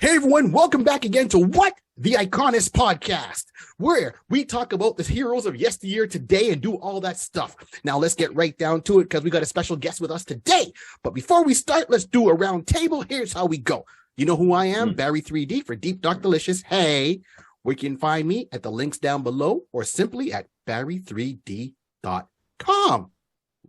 Hey everyone, welcome back again to What? The Iconist Podcast, where we talk about the heroes of yesteryear today and do all that stuff. Now let's get right down to it because we got a special guest with us today. But before we start, let's do a round table. Here's how we go. You know who I am, Barry 3D for Deep Dark Delicious. Hey, where you can find me at the links down below or simply at barry3d.com.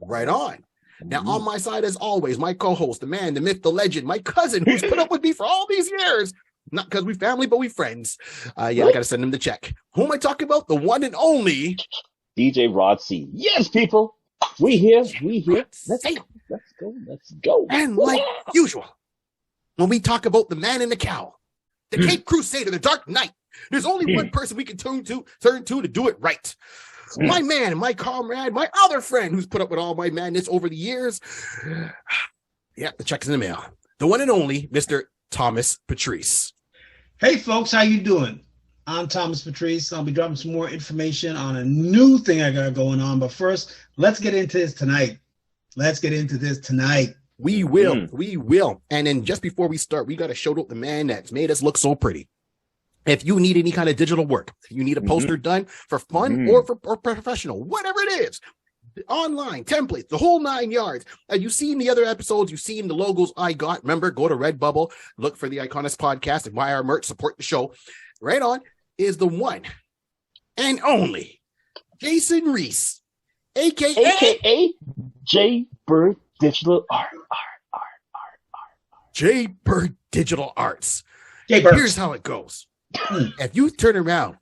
Right on. Now, on my side, as always, my co-host, the man, the myth, the legend, my cousin, who's put up with me for all these years. Not because we family, but we friends. I got to send him the check. Who am I talking about? The one and only DJ Rod C. Yes, people. We here. Let's go. And like usual, when we talk about the man in the cowl, the Cape Crusader, the Dark Knight, there's only one person we can turn to do it right. My man, my comrade, my other friend who's put up with all my madness over the years. Yeah, the check's in the mail. The one and only Mr. Thomas Patrice. Hey, folks, how you doing? I'm Thomas Patrice. I'll be dropping some more information on a new thing I got going on. But first, let's get into this tonight. We will. And then just before we start, we got to shout out the man that's made us look so pretty. If you need any kind of digital work, if you need a poster done for fun or professional, whatever it is, online, templates, the whole 9 yards. You've seen the other episodes, you've seen the logos I got. Remember, go to Redbubble, look for the Iconist Podcast and buy our merch, support the show. Right on is the one and only Jason Reese, aka Jaybird Digital Art. Jaybird Digital Arts. Jaybird. Here's how it goes. If you turn around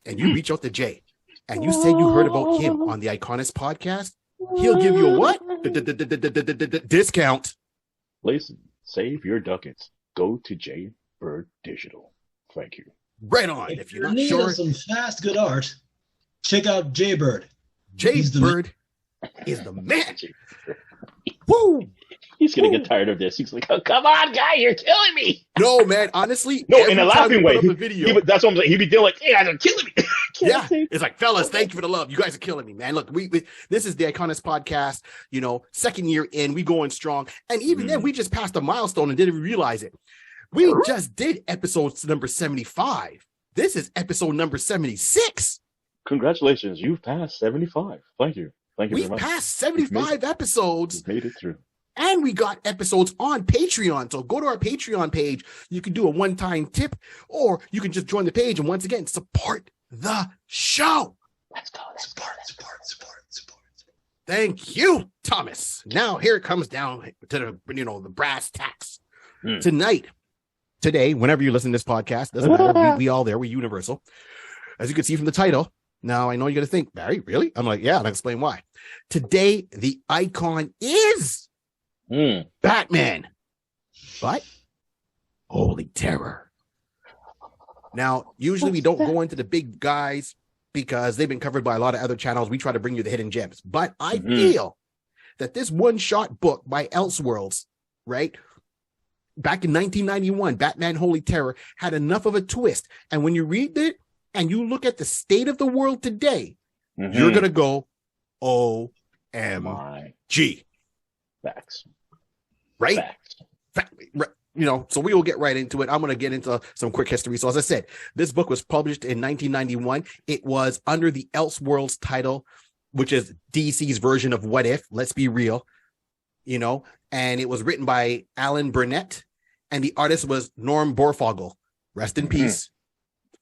and you reach out to Jay and you say you heard about him on the Iconist Podcast, he'll give you a what? Discount. Please save your ducats. Go to Jaybird Digital. Thank you. Right on. If you're not sure, some fast, good art, check out Jaybird. Jaybird is the man. Woo! He's gonna get tired of this. He's like, "Oh, come on, guy, you're killing me." No, man. Honestly, no, in a laughing way. That's what I'm saying. He'd be doing like, "Hey, guys are killing me." Yeah, it's like, fellas, thank you for the love. You guys are killing me, man. Look, we this is the Iconist Podcast. You know, second year in, we going strong, and even then, we just passed a milestone and didn't even realize it. We just did episode number 75. This is episode number 76. Congratulations, you've passed 75. Thank you. Thank you. We've passed 75 episodes. Made it through. And we got episodes on Patreon. So go to our Patreon page. You can do a one-time tip, or you can just join the page and once again support the show. Let's go. Support. Thank you, Thomas. Now here it comes down to the brass tacks. Today, whenever you listen to this podcast, doesn't matter. We all there. We're universal. As you can see from the title. Now I know you're gonna think, Barry, really? I'm like, yeah, and I'll explain why. Today, the icon is Batman, but Holy Terror. Now, usually we don't go into the big guys because they've been covered by a lot of other channels. We try to bring you the hidden gems, but I feel that this one-shot book by Elseworlds, right, back in 1991, Batman Holy Terror, had enough of a twist. And when you read it and you look at the state of the world today, you're gonna go, OMG. Facts. Right? So we will get right into it. I'm going to get into some quick history. So as I said, this book was published in 1991. It was under the Elseworlds title, which is DC's version of What If, let's be real, and it was written by Alan Burnett, and the artist was Norm Borfogel. Rest in peace.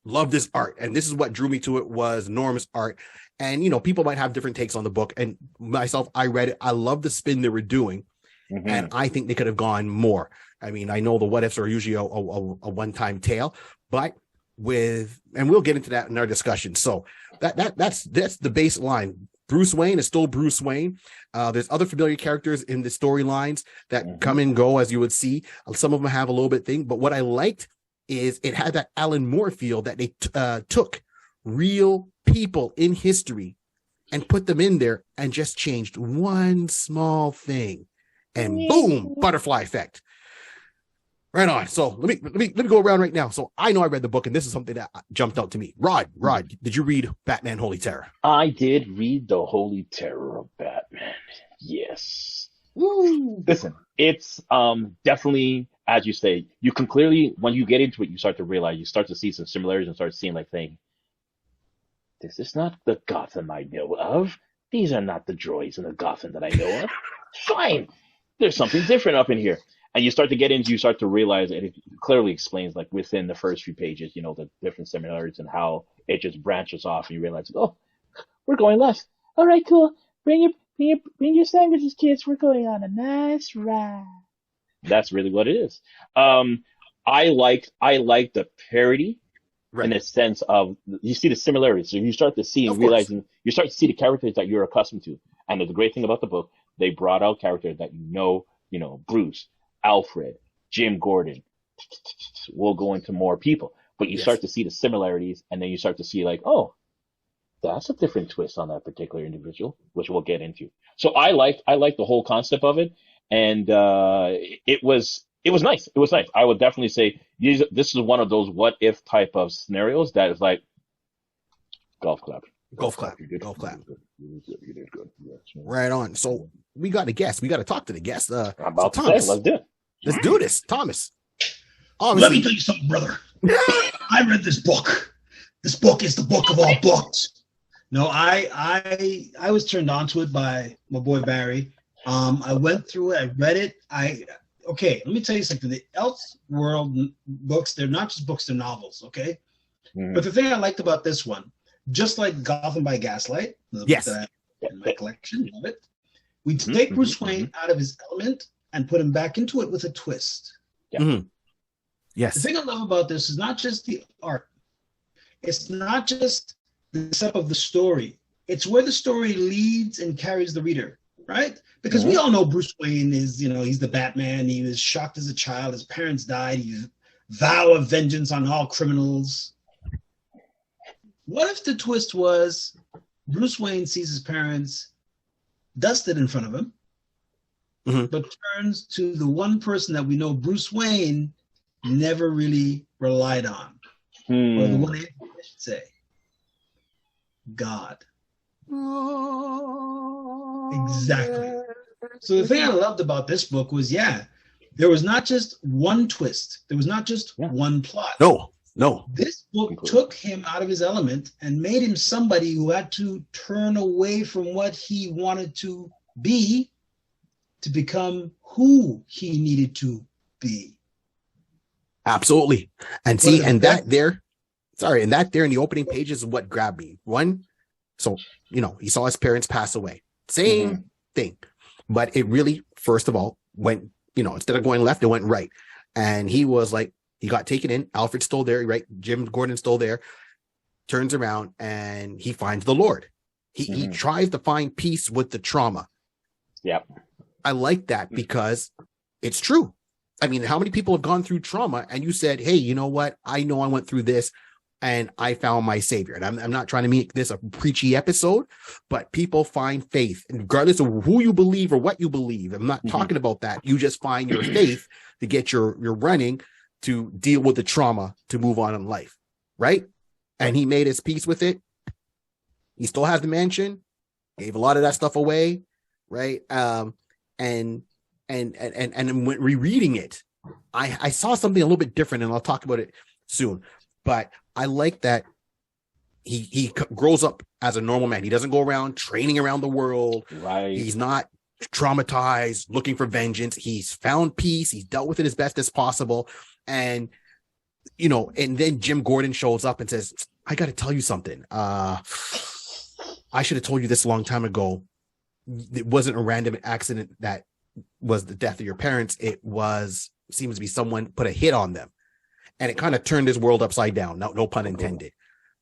Love this art. And this is what drew me to it was Norm's art. And, people might have different takes on the book. And myself, I read it. I love the spin they were doing. And I think they could have gone more. I mean, I know the what ifs are usually a one-time tale, but and we'll get into that in our discussion. So that's the baseline. Bruce Wayne is still Bruce Wayne. There's other familiar characters in the storylines that come and go, as you would see. Some of them have a little bit thing, but what I liked is it had that Alan Moore feel that they took real people in history and put them in there and just changed one small thing. And boom, butterfly effect. Right on. So let me go around right now. So I know I read the book, and this is something that jumped out to me. Rod, did you read Batman Holy Terror? I did read the Holy Terror of Batman. Yes. Woo. Listen, it's definitely as you say, you can clearly, when you get into it, you start to realize, you start to see some similarities and start seeing like saying, this is not the Gotham I know of. These are not the droids in the Gotham that I know of. Fine. There's something different up in here. And you start to get into, you start to realize, and it clearly explains, like within the first few pages, you know, the different similarities and how it just branches off, and you realize, oh, we're going left. All right, cool. Bring your sandwiches, kids. We're going on a nice ride. That's really what it is. I like the parody, right, in the sense of you see the similarities. So you start to see and realizing, you start to see the characters that you're accustomed to. And the great thing about the book, they brought out characters that you know, Bruce, Alfred, Jim Gordon. We'll go into more people, but you start to see the similarities, and then you start to see like, oh, that's a different twist on that particular individual, which we'll get into. So I like the whole concept of it, and it was nice. It was nice. I would definitely say this is one of those what if type of scenarios that is like golf clap. Golf clap. Golf clap. You did good. Yes. Right on. So we got a guest. We got to talk to the guest. I'm about to Thomas, say, let's do it. Let's do this, Thomas. Let me tell you something, brother. I read this book. This book is the book of all books. No, I was turned on to it by my boy Barry. I went through it. I read it. Okay, let me tell you something. The Elseworld books, they're not just books, they're novels, okay? Mm-hmm. But the thing I liked about this one, just like Gotham by Gaslight, the book that I have in my collection, love it. We take Bruce Wayne out of his element and put him back into it with a twist. Yeah. Mm-hmm. Yes. The thing I love about this is not just the art. It's not just the setup of the story. It's where the story leads and carries the reader, right? Because we all know Bruce Wayne is, you know, he's the Batman. He was shocked as a child. His parents died. He vow of vengeance on all criminals. What if the twist was Bruce Wayne sees his parents dusted in front of him, but turns to the one person that we know Bruce Wayne never really relied on, or the one I should say, God. Exactly. So the thing I loved about this book was, there was not just one twist. There was not just one plot. No. This book took him out of his element and made him somebody who had to turn away from what he wanted to be to become who he needed to be. Absolutely. And see, and that there in the opening pages is what grabbed me. One, so, you know, he saw his parents pass away. Same thing. But it really, first of all, went, you know, instead of going left, it went right. And he was like, he got taken in. Alfred's still there, right? Jim Gordon's still there. Turns around and he finds the Lord. He tries to find peace with the trauma. Yep. I like that because it's true. I mean, how many people have gone through trauma and you said, hey, you know what? I know I went through this and I found my savior. And I'm not trying to make this a preachy episode, but people find faith, and regardless of who you believe or what you believe. I'm not talking about that. You just find your faith to get your running to deal with the trauma to move on in life, right? And he made his peace with it. He still has the mansion, gave a lot of that stuff away, right? And when rereading it, I saw something a little bit different, and I'll talk about it soon. But I like that he grows up as a normal man. He doesn't go around training around the world. Right. He's not traumatized, looking for vengeance. He's found peace. He's dealt with it as best as possible. And, you know, and then Jim Gordon shows up and says, I got to tell you something. I should have told you this a long time ago. It wasn't a random accident that was the death of your parents. It seems to be someone put a hit on them. And it kind of turned his world upside down. No pun intended.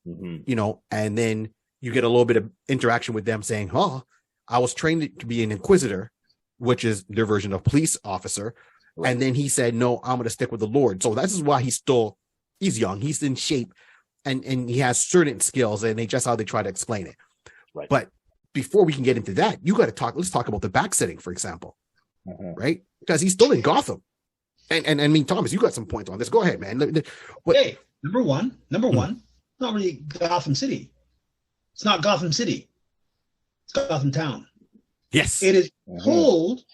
You know, and then you get a little bit of interaction with them saying, oh, I was trained to be an inquisitor, which is their version of police officer. Right. And then he said, no, I'm going to stick with the Lord. So this is why he's young. He's in shape and he has certain skills, and they just how they try to explain it. Right. But before we can get into that, let's talk about the backsetting, for example, right? Because he's still in Gotham. And I mean, Thomas, you got some points on this. Go ahead, man. Hey, number one, not really Gotham City. It's not Gotham City. It's Gotham Town. Yes. It is pulled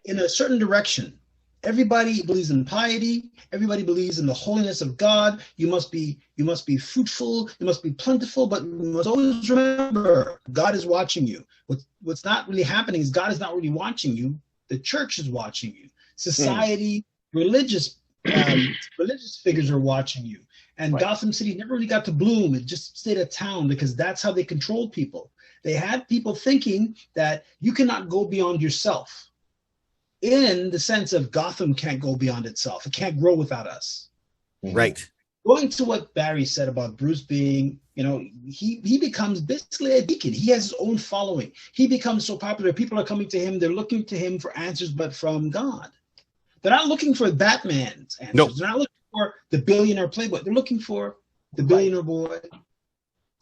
in a certain direction. everybody believes in piety. Everybody believes in the holiness of God. You must be fruitful. You must be plentiful. But you must always remember, God is watching you. What's not really happening is God is not really watching you. The church is watching you. Society, religious figures are watching you. And Gotham City never really got to bloom. It just stayed a town because that's how they controlled people. They had people thinking that you cannot go beyond yourself, in the sense of Gotham can't go beyond itself. It can't grow without us. Right. Going to what Barry said about Bruce being, he becomes basically a beacon. He has his own following. He becomes so popular. People are coming to him. They're looking to him for answers, but from God. They're not looking for Batman's answers. Nope. They're not looking for the billionaire playboy. They're looking for the billionaire boy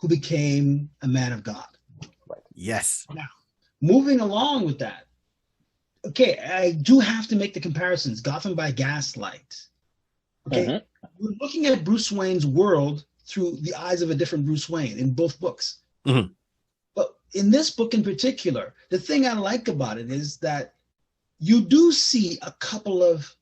who became a man of God. Yes. Now, moving along with that, okay, I do have to make the comparisons. Gotham by Gaslight. Okay, we're looking at Bruce Wayne's world through the eyes of a different Bruce Wayne in both books. But in this book in particular, the thing I like about it is that you do see a couple of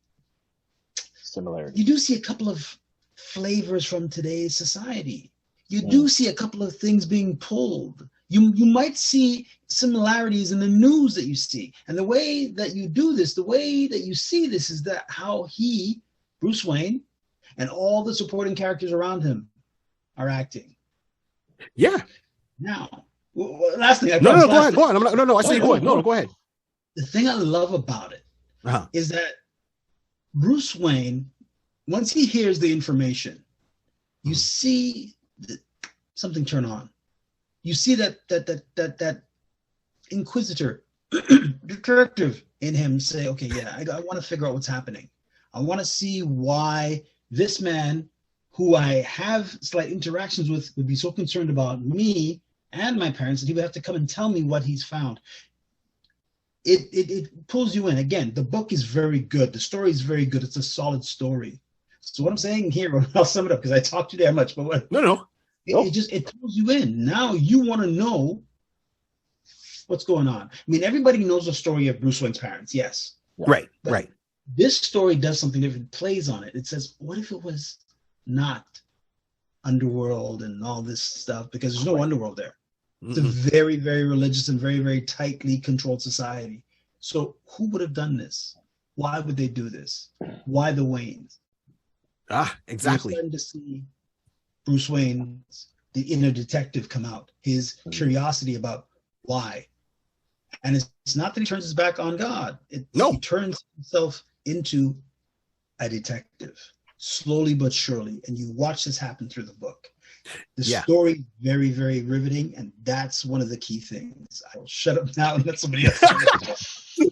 similarities. You do see a couple of flavors from today's society. You do see a couple of things being pulled. You might see similarities in the news that you see. And the way that you do this, the way that you see this is that how Bruce Wayne, and all the supporting characters around him are acting. Yeah. Now, last thing. Go ahead. I say go ahead. No, go ahead. The thing I love about it is that Bruce Wayne, once he hears the information, you see something turn on. You see that inquisitor, detective in him say, okay, yeah, I want to figure out what's happening. I want to see why this man, who I have slight interactions with, would be so concerned about me and my parents that he would have to come and tell me what he's found. It pulls you in. Again, the book is very good. The story is very good. It's a solid story. So what I'm saying here, I'll sum it up because I talked too damn much. But it pulls you in. Now you want to know what's going on. I mean, everybody knows the story of Bruce Wayne's parents. Yes. Right. Right. This story does something different, plays on it. It says, what if it was not underworld and all this stuff? Because there's no underworld there. It's a very, very religious and very, very tightly controlled society. So who would have done this? Why would they do this? Why the Waynes? Exactly. We're starting to see Bruce Wayne's, the inner detective, come out. His curiosity about why. And it's not that he turns his back on God. He turns himself into a detective, slowly but surely. And you watch this happen through the book. The story, very, very riveting. And that's one of the key things. I will shut up now and let somebody else.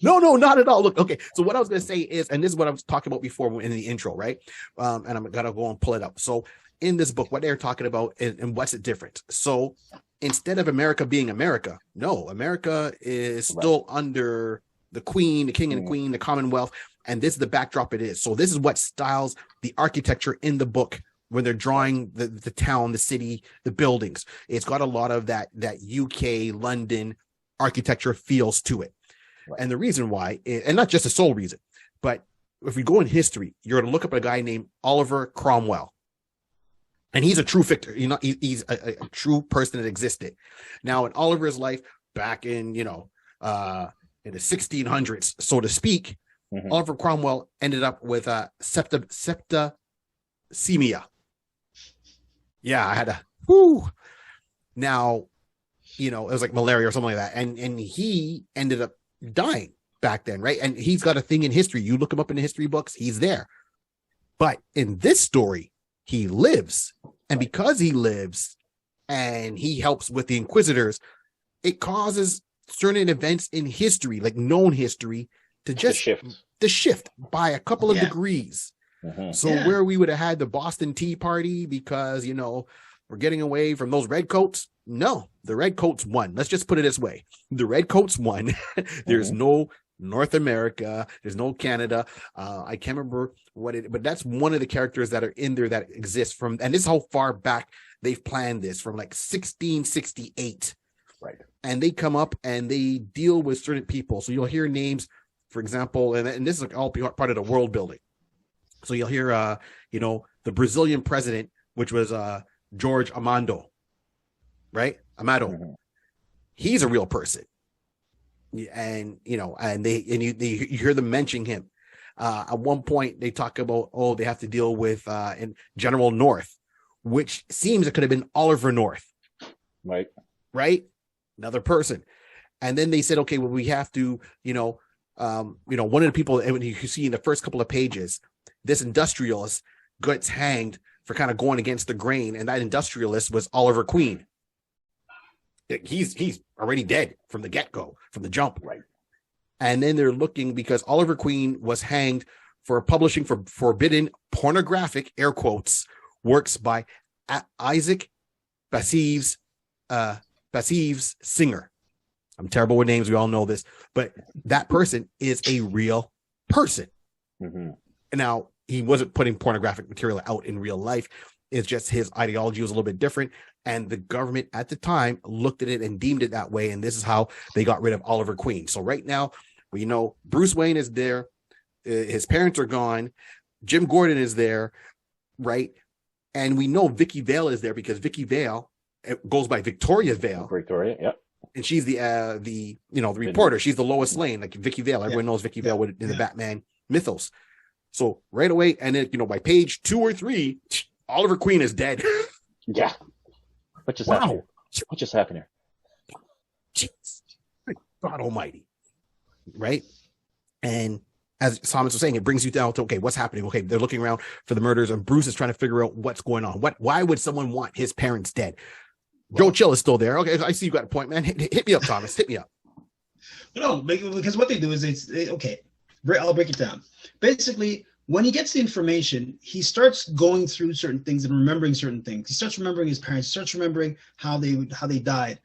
No, not at all. Look, okay. So what I was going to say is, and this is what I was talking about before in the intro, right? And I'm going to go and pull it up. So in this book, what they're talking about and what's it different. So instead of America being America, no, America is still under the Queen, the King and the Queen, the Commonwealth. And this is the backdrop it is. So this is what styles the architecture in the book when they're drawing the town, the city, the buildings. It's got a lot of that UK, London architecture feels to it. Right. And the reason why, and not just the sole reason, but if we go in history, you're going to look up a guy named Oliver Cromwell. And he's a true victor. He's a true person that existed. Now, in Oliver's life, back in the 1600s, so to speak, Oliver Cromwell ended up with septicemia. Yeah, I had a Now, it was like malaria or something like that, and he ended up dying back then, right? And he's got a thing in history. You look him up in the history books, he's there. But in this story, he lives. And because he lives and he helps with the Inquisitors, it causes certain events in history, like known history, to just shift by a couple of degrees. So where we would have had the Boston Tea Party because, we're getting away from those redcoats. No, the redcoats won. Let's just put it this way. The redcoats won. There's no North America. There's no Canada. I can't remember but that's one of the characters that are in there that exists from, and this is how far back they've planned this, from like 1668. Right. And they come up and they deal with certain people. So you'll hear names for example, and this is all part of the world building. So you'll hear, the Brazilian president, which was George Amado, right? He's a real person, and you hear them mentioning him. At one point, they talk about they have to deal with in General North, which seems it could have been Oliver North, right? Another person, and then they said, okay, well, we have to, one of the people, and you see in the first couple of pages, this industrialist gets hanged for kind of going against the grain, and that industrialist was Oliver Queen. He's already dead from the get-go, from the jump. Right. And then they're looking because Oliver Queen was hanged for publishing for forbidden pornographic, air quotes, works by Isaac Bashevis Singer. I'm terrible with names. We all know this, but that person is a real person. Now, he wasn't putting pornographic material out in real life. It's just his ideology was a little bit different. And the government at the time looked at it and deemed it that way. And this is how they got rid of Oliver Queen. So right now, we know Bruce Wayne is there. His parents are gone. Jim Gordon is there, right? And we know Vicky Vale is there because Vicky Vale goes by Victoria Vale. Victoria, yep. And she's the reporter. She's the Lois Lane, like Vicky Vale. Everyone knows Vicky Vale in the Batman mythos. So right away, and then by page 2 or 3, Oliver Queen is dead. Yeah. What just happened? What just happened here? Jeez. God Almighty. Right? And as Thomas was saying, it brings you down to, okay, what's happening? Okay, they're looking around for the murders, and Bruce is trying to figure out what's going on. Why would someone want his parents dead? Joe Chill is still there. Okay, I see you got a point, man. Hit me up, Thomas. Hit me up. No, because what they do is I'll break it down. Basically, when he gets the information, he starts going through certain things and remembering certain things. He starts remembering his parents. He starts remembering how they died.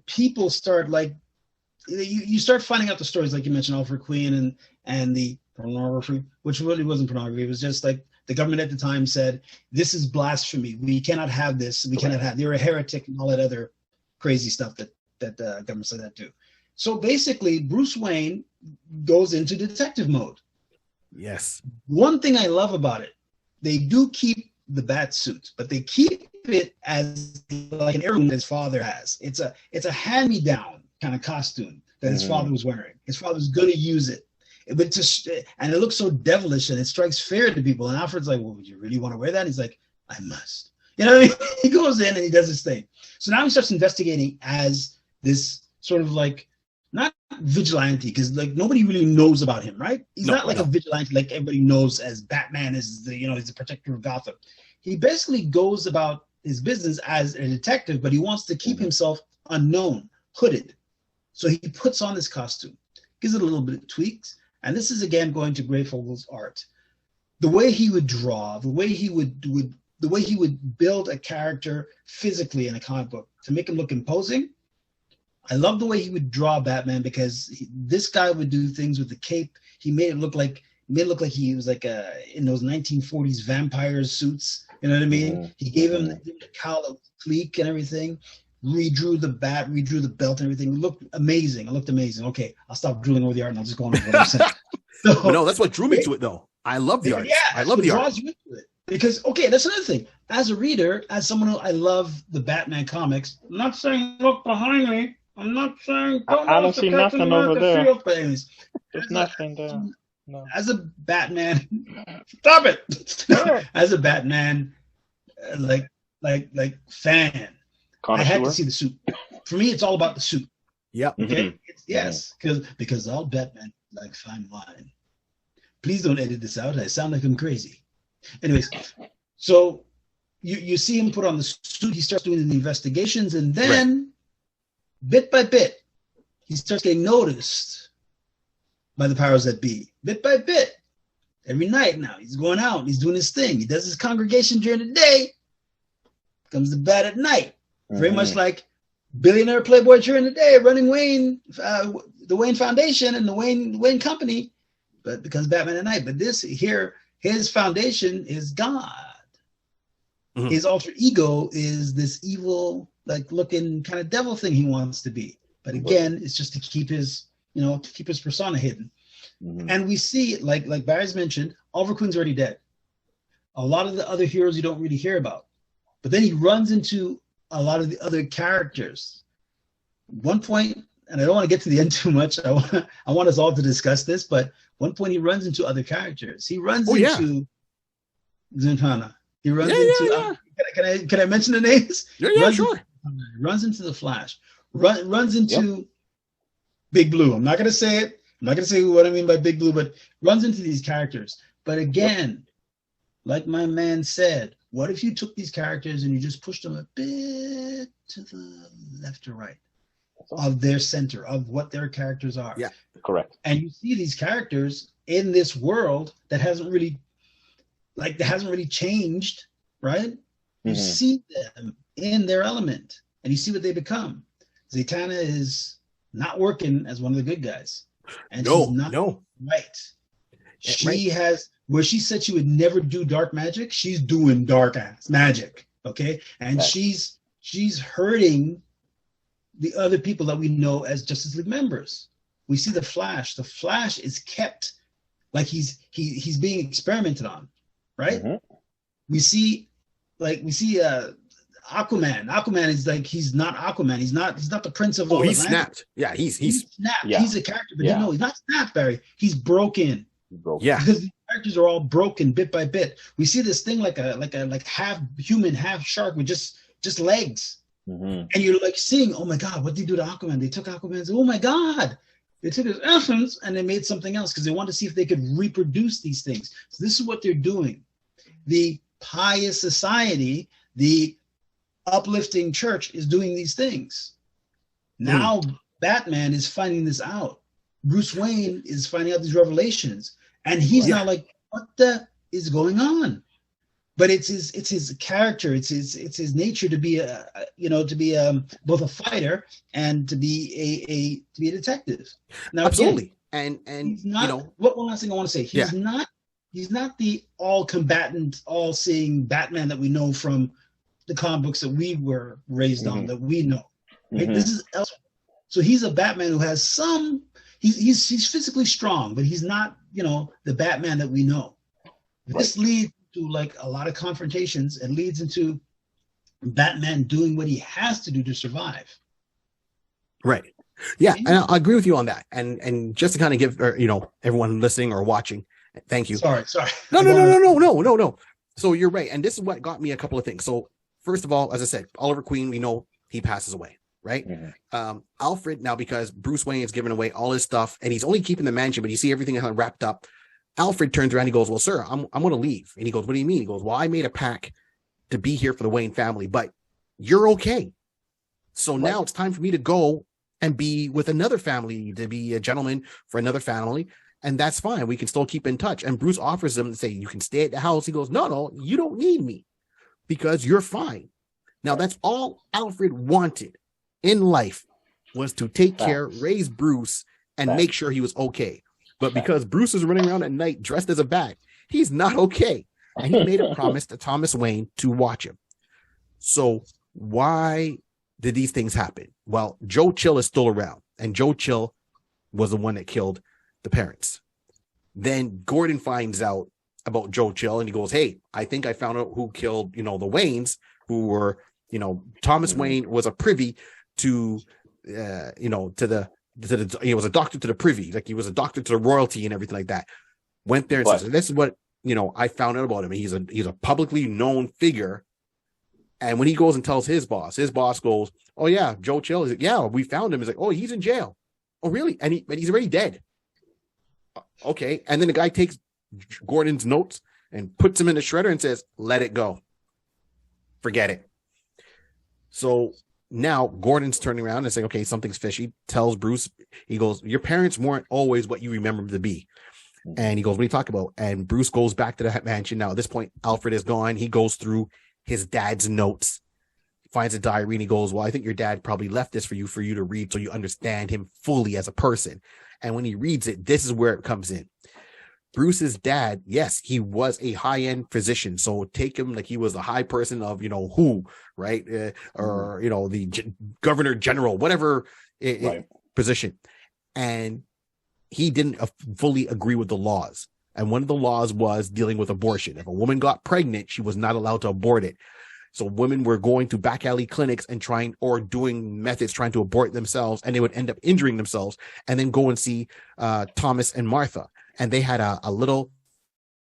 People start you start finding out the stories, like you mentioned, Oliver Queen and the pornography, which really wasn't pornography. It was just like the government at the time said, this is blasphemy. We cannot have this. We cannot have. You're a heretic and all that other crazy stuff that the government said that too. So basically, Bruce Wayne goes into detective mode. Yes. One thing I love about it, they do keep the bat suit, but they keep it as like an heirloom his father has. It's a hand-me-down kind of costume that his father was wearing. His father's going to use it. And it looks so devilish, and it strikes fear to people. And Alfred's like, well, would you really want to wear that? And he's like, I must. You know what I mean? He goes in and he does his thing. So now he starts investigating as this sort of like, not vigilante, because like nobody really knows about him, right? He's not like a vigilante like everybody knows as Batman is he's the protector of Gotham. He basically goes about his business as a detective, but he wants to keep himself unknown, hooded. So he puts on this costume, gives it a little bit of tweaks, and this is again going to Greyfogel's art. The way he would draw, the way he would build a character physically in a comic book to make him look imposing. I love the way he would draw Batman, because this guy would do things with the cape. He made it look like he was like in those 1940s vampire suits. You know what I mean? He gave him the cowl, the clique and everything. Redrew the bat, redrew the belt and everything. It looked amazing. Okay, I'll stop drooling over the art and I'll just go on with what I'm saying. So, no, that's what drew me to it, though. I love the art. Yeah, I love the art. Because, okay, that's another thing. As a reader, as someone who I love the Batman comics, I'm not saying look behind me. I'm not saying I don't see nothing over there. There's nothing there. No. As a Batman, stop it. As a Batman, like fan, I had to see the suit. For me, it's all about the suit. Yeah. Okay. Yes, because all Batman like fine wine. Please don't edit this out. I sound like I'm crazy. Anyways, so you see him put on the suit. He starts doing the investigations, and then bit by bit, he starts getting noticed by the powers that be. Bit by bit, every night now, he's going out. He's doing his thing. He does his congregation during the day. Comes to bed at night. Very much like billionaire playboy during the day, running Wayne, the Wayne Foundation and the Wayne Company, but becomes Batman at night. But this here, his foundation is God. His alter ego is this evil, like looking kind of devil thing he wants to be. But again, it's just to keep his to keep his persona hidden. Mhm. And we see, like Barry's mentioned, Oliver Queen's already dead. A lot of the other heroes you don't really hear about. But then he runs into a lot of the other characters. One point, and I don't want to get to the end too much. I want us all to discuss this, but one point he runs into other characters. He runs into Zuntana. He runs into. Can I mention the names? Yeah, sure. Runs into the Flash. Runs into Big Blue. I'm not going to say it. I'm not going to say what I mean by Big Blue, but runs into these characters. But again, like my man said, what if you took these characters and you just pushed them a bit to the left or right of their center, of what their characters are? Yeah, correct. And you see these characters in this world that hasn't really changed, right? You see them in their element, and you see what they become. Zatanna is not working as one of the good guys, and she's not right. She has, where she said she would never do dark magic, she's doing dark ass magic, okay? And she's hurting the other people that we know as Justice League members. We see the Flash. The Flash is kept like he's being experimented on, right? We see Aquaman. Aquaman is like, he's not Aquaman. He's not the prince of all he's Atlantis. snapped. Yeah, he's snapped. Yeah. He's a character, but no, he's not snapped, Barry. He's broken. Yeah, Because the characters are all broken bit by bit. We see this thing like half human, half shark with just legs. And you're like seeing, oh my God, what did they do to Aquaman? They took Aquaman's, oh my God. They took his essence and they made something else because they wanted to see if they could reproduce these things. So this is what they're doing. The pious society, the uplifting church is doing these things. Now Batman is finding this out. Bruce Wayne is finding out these revelations. And he's now like, what the is going on? But it's his character, it's his nature to be both a fighter and to be a detective. Now, absolutely. Again, and he's not, one last thing I want to say, he's not the all combatant, all seeing Batman that we know from the comic books that we were raised on, that we know. Right? This is elsewhere. So he's a Batman who has some. He's physically strong, but he's not the Batman that we know. This leads to like a lot of confrontations and leads into Batman doing what he has to do to survive. Right. Yeah, and I agree with you on that. And just to kind of give everyone listening or watching, thank you. Sorry. No. So you're right, and this is what got me a couple of things. So first of all, as I said, Oliver Queen, we know he passes away, right? Alfred, now because Bruce Wayne is giving away all his stuff, and he's only keeping the mansion, but you see everything wrapped up. Alfred turns around, he goes, well, sir, I'm going to leave. And he goes, what do you mean? He goes, well, I made a pact to be here for the Wayne family, but you're okay. So now it's time for me to go and be with another family, to be a gentleman for another family. And that's fine. We can still keep in touch. And Bruce offers him to say, you can stay at the house. He goes, no, you don't need me because you're fine. Now that's all Alfred wanted in life, was to take care, raise Bruce, and make sure he was okay. But because Bruce is running around at night dressed as a bat, he's not okay. And he made a promise to Thomas Wayne to watch him. So why did these things happen? Well, Joe Chill is still around, and Joe Chill was the one that killed the parents. Then Gordon finds out about Joe Chill, and he goes, hey, I think I found out who killed, the Waynes, who were, Thomas Wayne was a privy to, he was a doctor to the privy, like he was a doctor to the royalty and everything like that. Went there and says, this is what, I found out about him. He's a publicly known figure. And when he goes and tells his boss goes, oh yeah, Joe Chill. He's like, yeah, we found him. He's like, oh, he's in jail. Oh, really? And he's already dead. Okay. And then the guy takes Gordon's notes and puts them in the shredder and says, let it go. Forget it. So now Gordon's turning around and saying, okay, something's fishy. Tells Bruce, he goes, your parents weren't always what you remember them to be. And he goes, what are you talking about? And Bruce goes back to the mansion. Now, at this point, Alfred is gone. He goes through his dad's notes, finds a diary, and he goes, well, I think your dad probably left this for you to read so you understand him fully as a person. And when he reads it, this is where it comes in. Bruce's dad, yes, he was a high-end physician. So take him like he was a high person of, who, right? Or, the governor general, whatever position. and he didn't fully agree with the laws. And one of the laws was dealing with abortion. If a woman got pregnant, she was not allowed to abort it. So women were going to back alley clinics and doing methods trying to abort themselves, and they would end up injuring themselves and then go and see Thomas and Martha. And they had a little,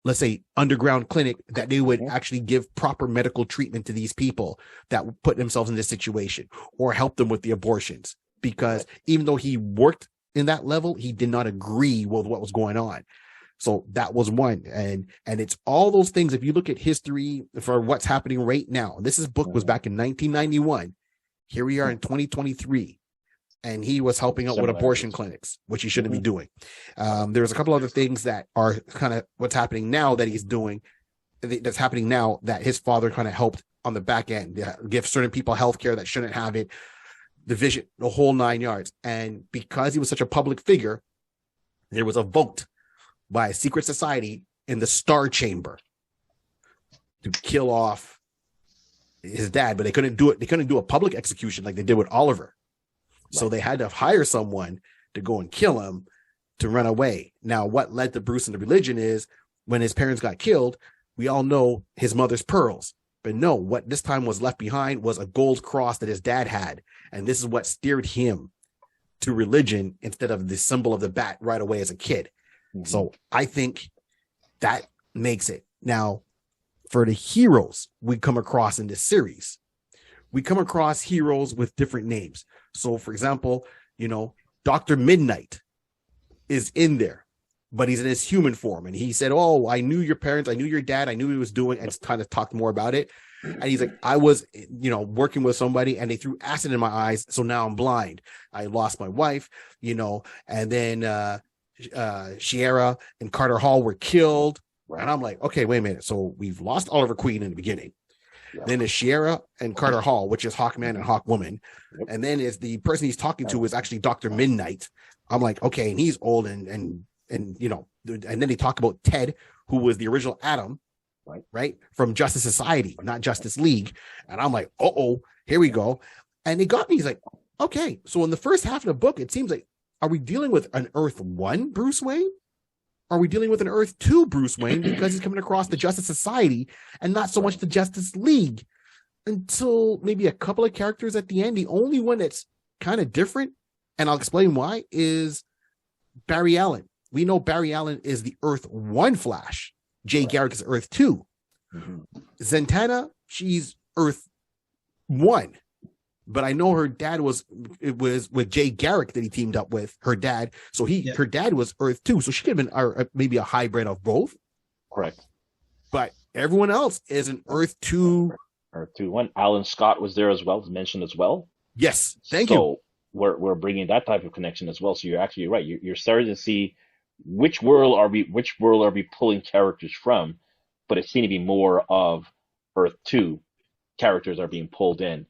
let's say, underground clinic that they would actually give proper medical treatment to these people that would put themselves in this situation or help them with the abortions. Because even though he worked in that level, he did not agree with what was going on. So that was one. And it's all those things. If you look at history for what's happening right now, book was back in 1991. Here we are in 2023. And he was helping out with abortion clinics, which he shouldn't be doing. There's a couple other things that are kind of what's happening now that he's doing, that's happening now that his father kind of helped on the back end, give certain people healthcare that shouldn't have it, the vision, the whole 9 yards. And because he was such a public figure, there was a vote by a secret society in the Star Chamber to kill off his dad, but they couldn't do it. They couldn't do a public execution like they did with Oliver. So they had to hire someone to go and kill him to run away. Now, what led to Bruce into religion is when his parents got killed, we all know his mother's pearls. But no, what this time was left behind was a gold cross that his dad had. And this is what steered him to religion instead of the symbol of the bat right away as a kid. So I think that makes it. Now, for the heroes we come across in this series, we come across heroes with different names. So, for example, Dr. Midnight is in there, but he's in his human form. And he said, oh, I knew your parents. I knew your dad. I knew what he was doing. And kind of talked more about it. And he's like, I was, working with somebody and they threw acid in my eyes. So now I'm blind. I lost my wife, and then Sierra and Carter Hall were killed. Right. And I'm like, okay, wait a minute. So we've lost Oliver Queen in the beginning. Yep. Then there's Sierra and Carter Hall, which is Hawkman and Hawkwoman. Yep. And then is the person he's talking to is actually Dr. Midnight. I'm like, okay, and he's old and then they talk about Ted, who was the original Atom, right? From Justice Society, not Justice League. And I'm like, here we go. And it got me. He's like, okay. So in the first half of the book, it seems like, are we dealing with an Earth 1 Bruce Wayne? Are we dealing with an Earth 2 Bruce Wayne because he's coming across the Justice Society and not so much the Justice League? Until maybe a couple of characters at the end. The only one that's kind of different, and I'll explain why, is Barry Allen. We know Barry Allen is the Earth 1 Flash. Jay Garrick is Earth 2. Zatanna, she's Earth 1. But I know her dad was with Jay Garrick that he teamed up with, her dad. So her dad was Earth 2. So she could have been maybe a hybrid of both. Correct. But everyone else is an Earth 2. Earth 2 1. Alan Scott was there as well, mentioned as well. Yes. Thank you. So we're bringing that type of connection as well. So you're actually right. You're starting to see which world are we pulling characters from, but it seemed to be more of Earth 2 characters are being pulled in.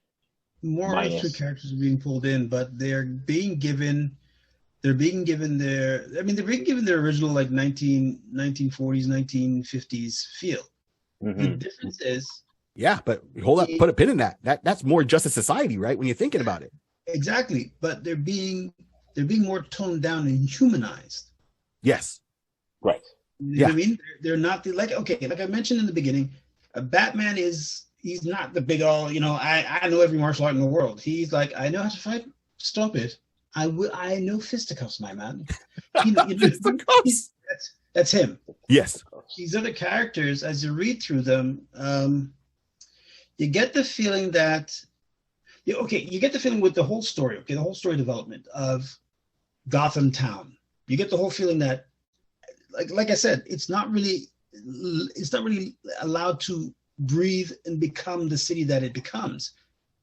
More Earth 2 characters are being pulled in, but they're being given their original like 1940s, 1950s feel. The difference is, but hold up, put a pin in that. That's more Justice Society, right? When you're thinking about it. Exactly, but they're being more toned down and humanized. Yes. Right. You know what I mean? They're not like I mentioned in the beginning, Batman he's not the big all, I know every martial art in the world. He's like, I know how to fight. Stop it. I know fisticuffs, my man. Fisticuffs. That's him. Yes. These other characters, as you read through them, you get the feeling that, you get the feeling with the whole story, the whole story development of Gotham Town. You get the whole feeling that, like I said, it's not really allowed to breathe and become the city that it becomes.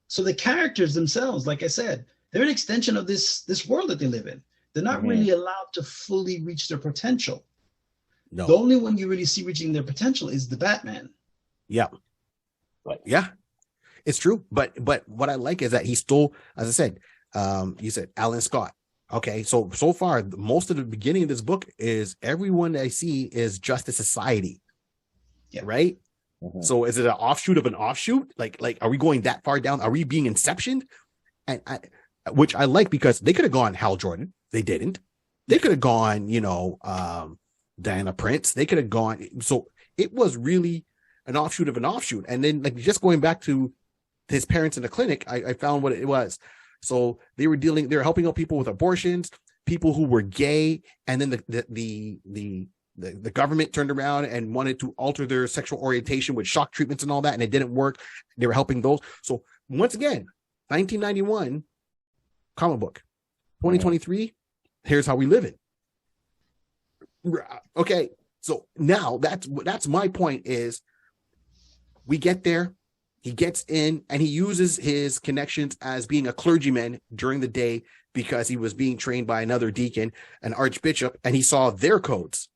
So the characters themselves, like I said, they're an extension of this world that they live in. They're not really allowed to fully reach their potential. No. The only one you really see reaching their potential is the Batman. Yeah. Right. Yeah, it's true. But what I like is that he stole, as I said, you said Alan Scott. Okay, so far, most of the beginning of this book is everyone that I see is Justice Society. Yeah. Right? So is it an offshoot of an offshoot? Like, are we going that far down? Are we being inceptioned? And which I like because they could have gone Hal Jordan. They didn't. They could have gone, Diana Prince. They could have gone. So it was really an offshoot of an offshoot. And then, like, just going back to his parents in the clinic, I found what it was. So they were helping out people with abortions, people who were gay, and then the government turned around and wanted to alter their sexual orientation with shock treatments and all that, and it didn't work. They were helping those. So once again, 1991 comic book, 2023. Here's how we live it. Okay, so now that's my point is we get there, he gets in, and he uses his connections as being a clergyman during the day because he was being trained by another deacon, an archbishop, and he saw their codes.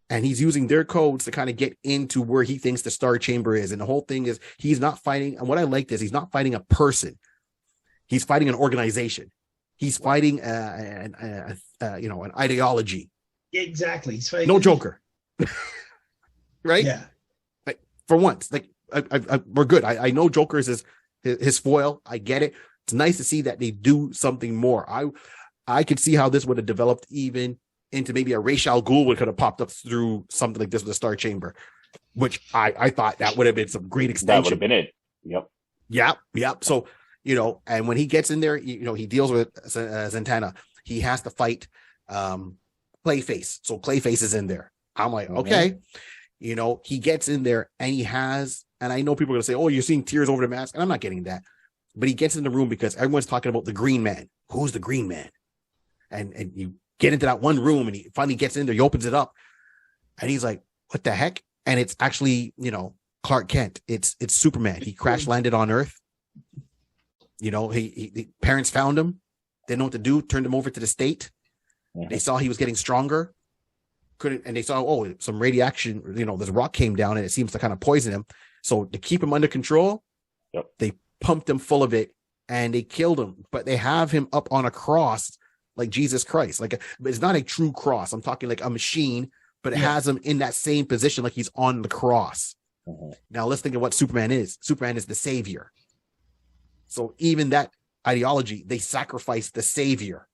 And he's using their codes to kind of get into where he thinks the Star Chamber is. And the whole thing is he's not fighting, and what I like is he's not fighting a person. He's fighting an organization. He's fighting an ideology. Exactly. He's fighting no Joker. Right? Yeah. Like, for once, like we're good. I know Joker is his foil. I get it. It's nice to see that they do something more. I could see how this would have developed even into maybe a Ra's al Ghul could have popped up through something like this with the Star Chamber, which I thought that would have been some great extension. That would have been it. Yep. Yep. So, and when he gets in there, he deals with Zatanna. He has to fight Clayface. So Clayface is in there. I'm like, okay. He gets in there and and I know people are going to say, oh, you're seeing tears over the mask. And I'm not getting that. But he gets in the room because everyone's talking about the Green Man. Who's the Green Man? And you get into that one room and he finally gets in there. He opens it up and he's like, what the heck? And it's actually, Clark Kent. It's Superman. He crash landed on Earth. He parents found him. They didn't know what to do. Turned him over to the state. They saw he was getting stronger. And they saw, some radiation, this rock came down and it seems to kind of poison him. So to keep him under control, they pumped him full of it and they killed him. But they have him up on a cross like Jesus Christ. But it's not a true cross. I'm talking like a machine, but it has him in that same position like he's on the cross. Now let's think of what Superman is. Superman is the savior. So even that ideology, they sacrifice the savior.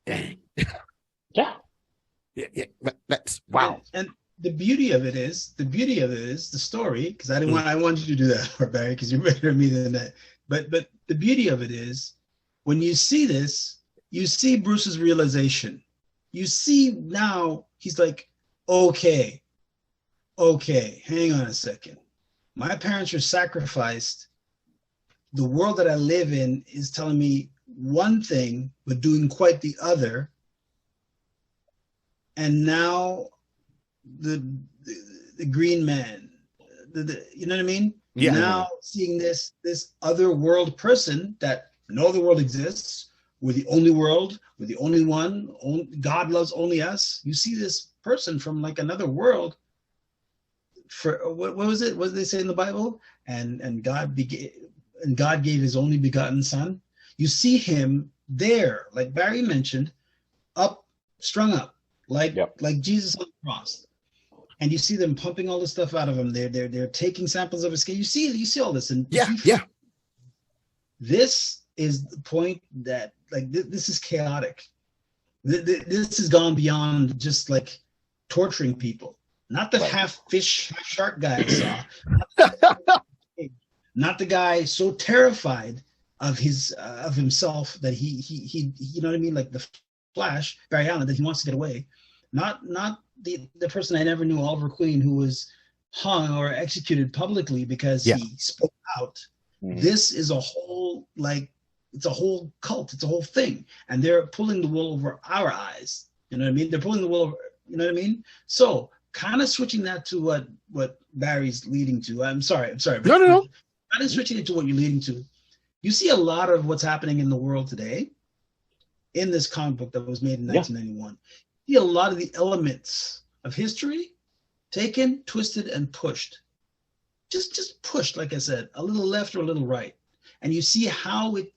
Dang. Yeah. That's wow. And the beauty of it is the story, because I wanted you to do that, Barry, because you're better at me than that. But the beauty of it is when you see this, you see Bruce's realization. You see now he's like, okay, hang on a second. My parents were sacrificed. The world that I live in is telling me one thing, but doing quite the other. And now the Green Man, you know what I mean? Yeah. Now seeing this other world person that no other world exists. We're the only world. We're the only one. God loves only us. You see this person from like another world. For what was it? What did they say in the Bible? And God gave His only begotten Son. You see him there, like Barry mentioned, strung up, like Jesus on the cross. And you see them pumping all the stuff out of him. They're taking samples of his skin. You see all this, and this is the point that this is chaotic. This has gone beyond just like torturing people. Not the half fish, half shark guy I saw. Not the guy so terrified of himself that he you know what I mean, like the Flash, Barry Allen, that he wants to get away. Not the person I never knew, Oliver Queen, who was hung or executed publicly because he spoke out. Mm-hmm. This is a whole it's a whole cult, it's a whole thing, and they're pulling the wool over our eyes. You know what I mean? They're pulling the wool over. You know what I mean? So kind of switching that to what Barry's leading to. I'm sorry. No. Kind of switching it to what you're leading to. You see a lot of what's happening in the world today in this comic book that was made in 1991. You see a lot of the elements of history taken, twisted, and pushed. Just pushed, like I said, a little left or a little right. And you see how it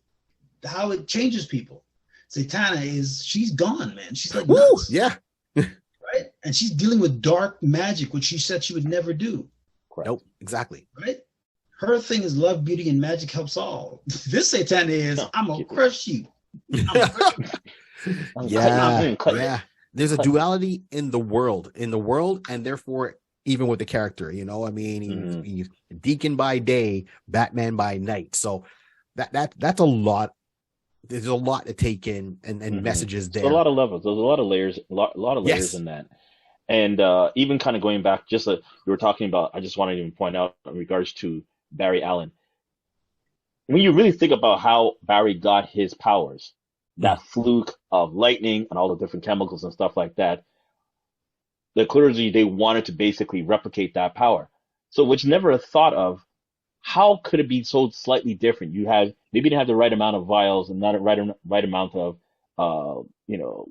changes people. Zatanna she's gone, man. She's like nuts. Yeah. Right? And she's dealing with dark magic, which she said she would never do. Correct. Nope, exactly. Right? her thing is love, beauty, and magic helps all. This Satana is, No, I'm gonna crush you. I'm gonna crush you. Yeah. There's a duality in the world, and therefore even with the character, I mean, he's Deacon by day, Batman by night. So that's a lot. There's a lot to take in and messages there. There's a lot of levels. There's a lot of layers. A lot of layers in that. And even kind of going back, just like we were talking about, I just wanted to point out in regards to Barry Allen. When you really think about how Barry got his powers, that fluke of lightning and all the different chemicals and stuff like that, the clergy, they wanted to basically replicate that power. So which never a thought of how could it be so slightly different? Maybe you didn't have the right amount of vials and not the right amount of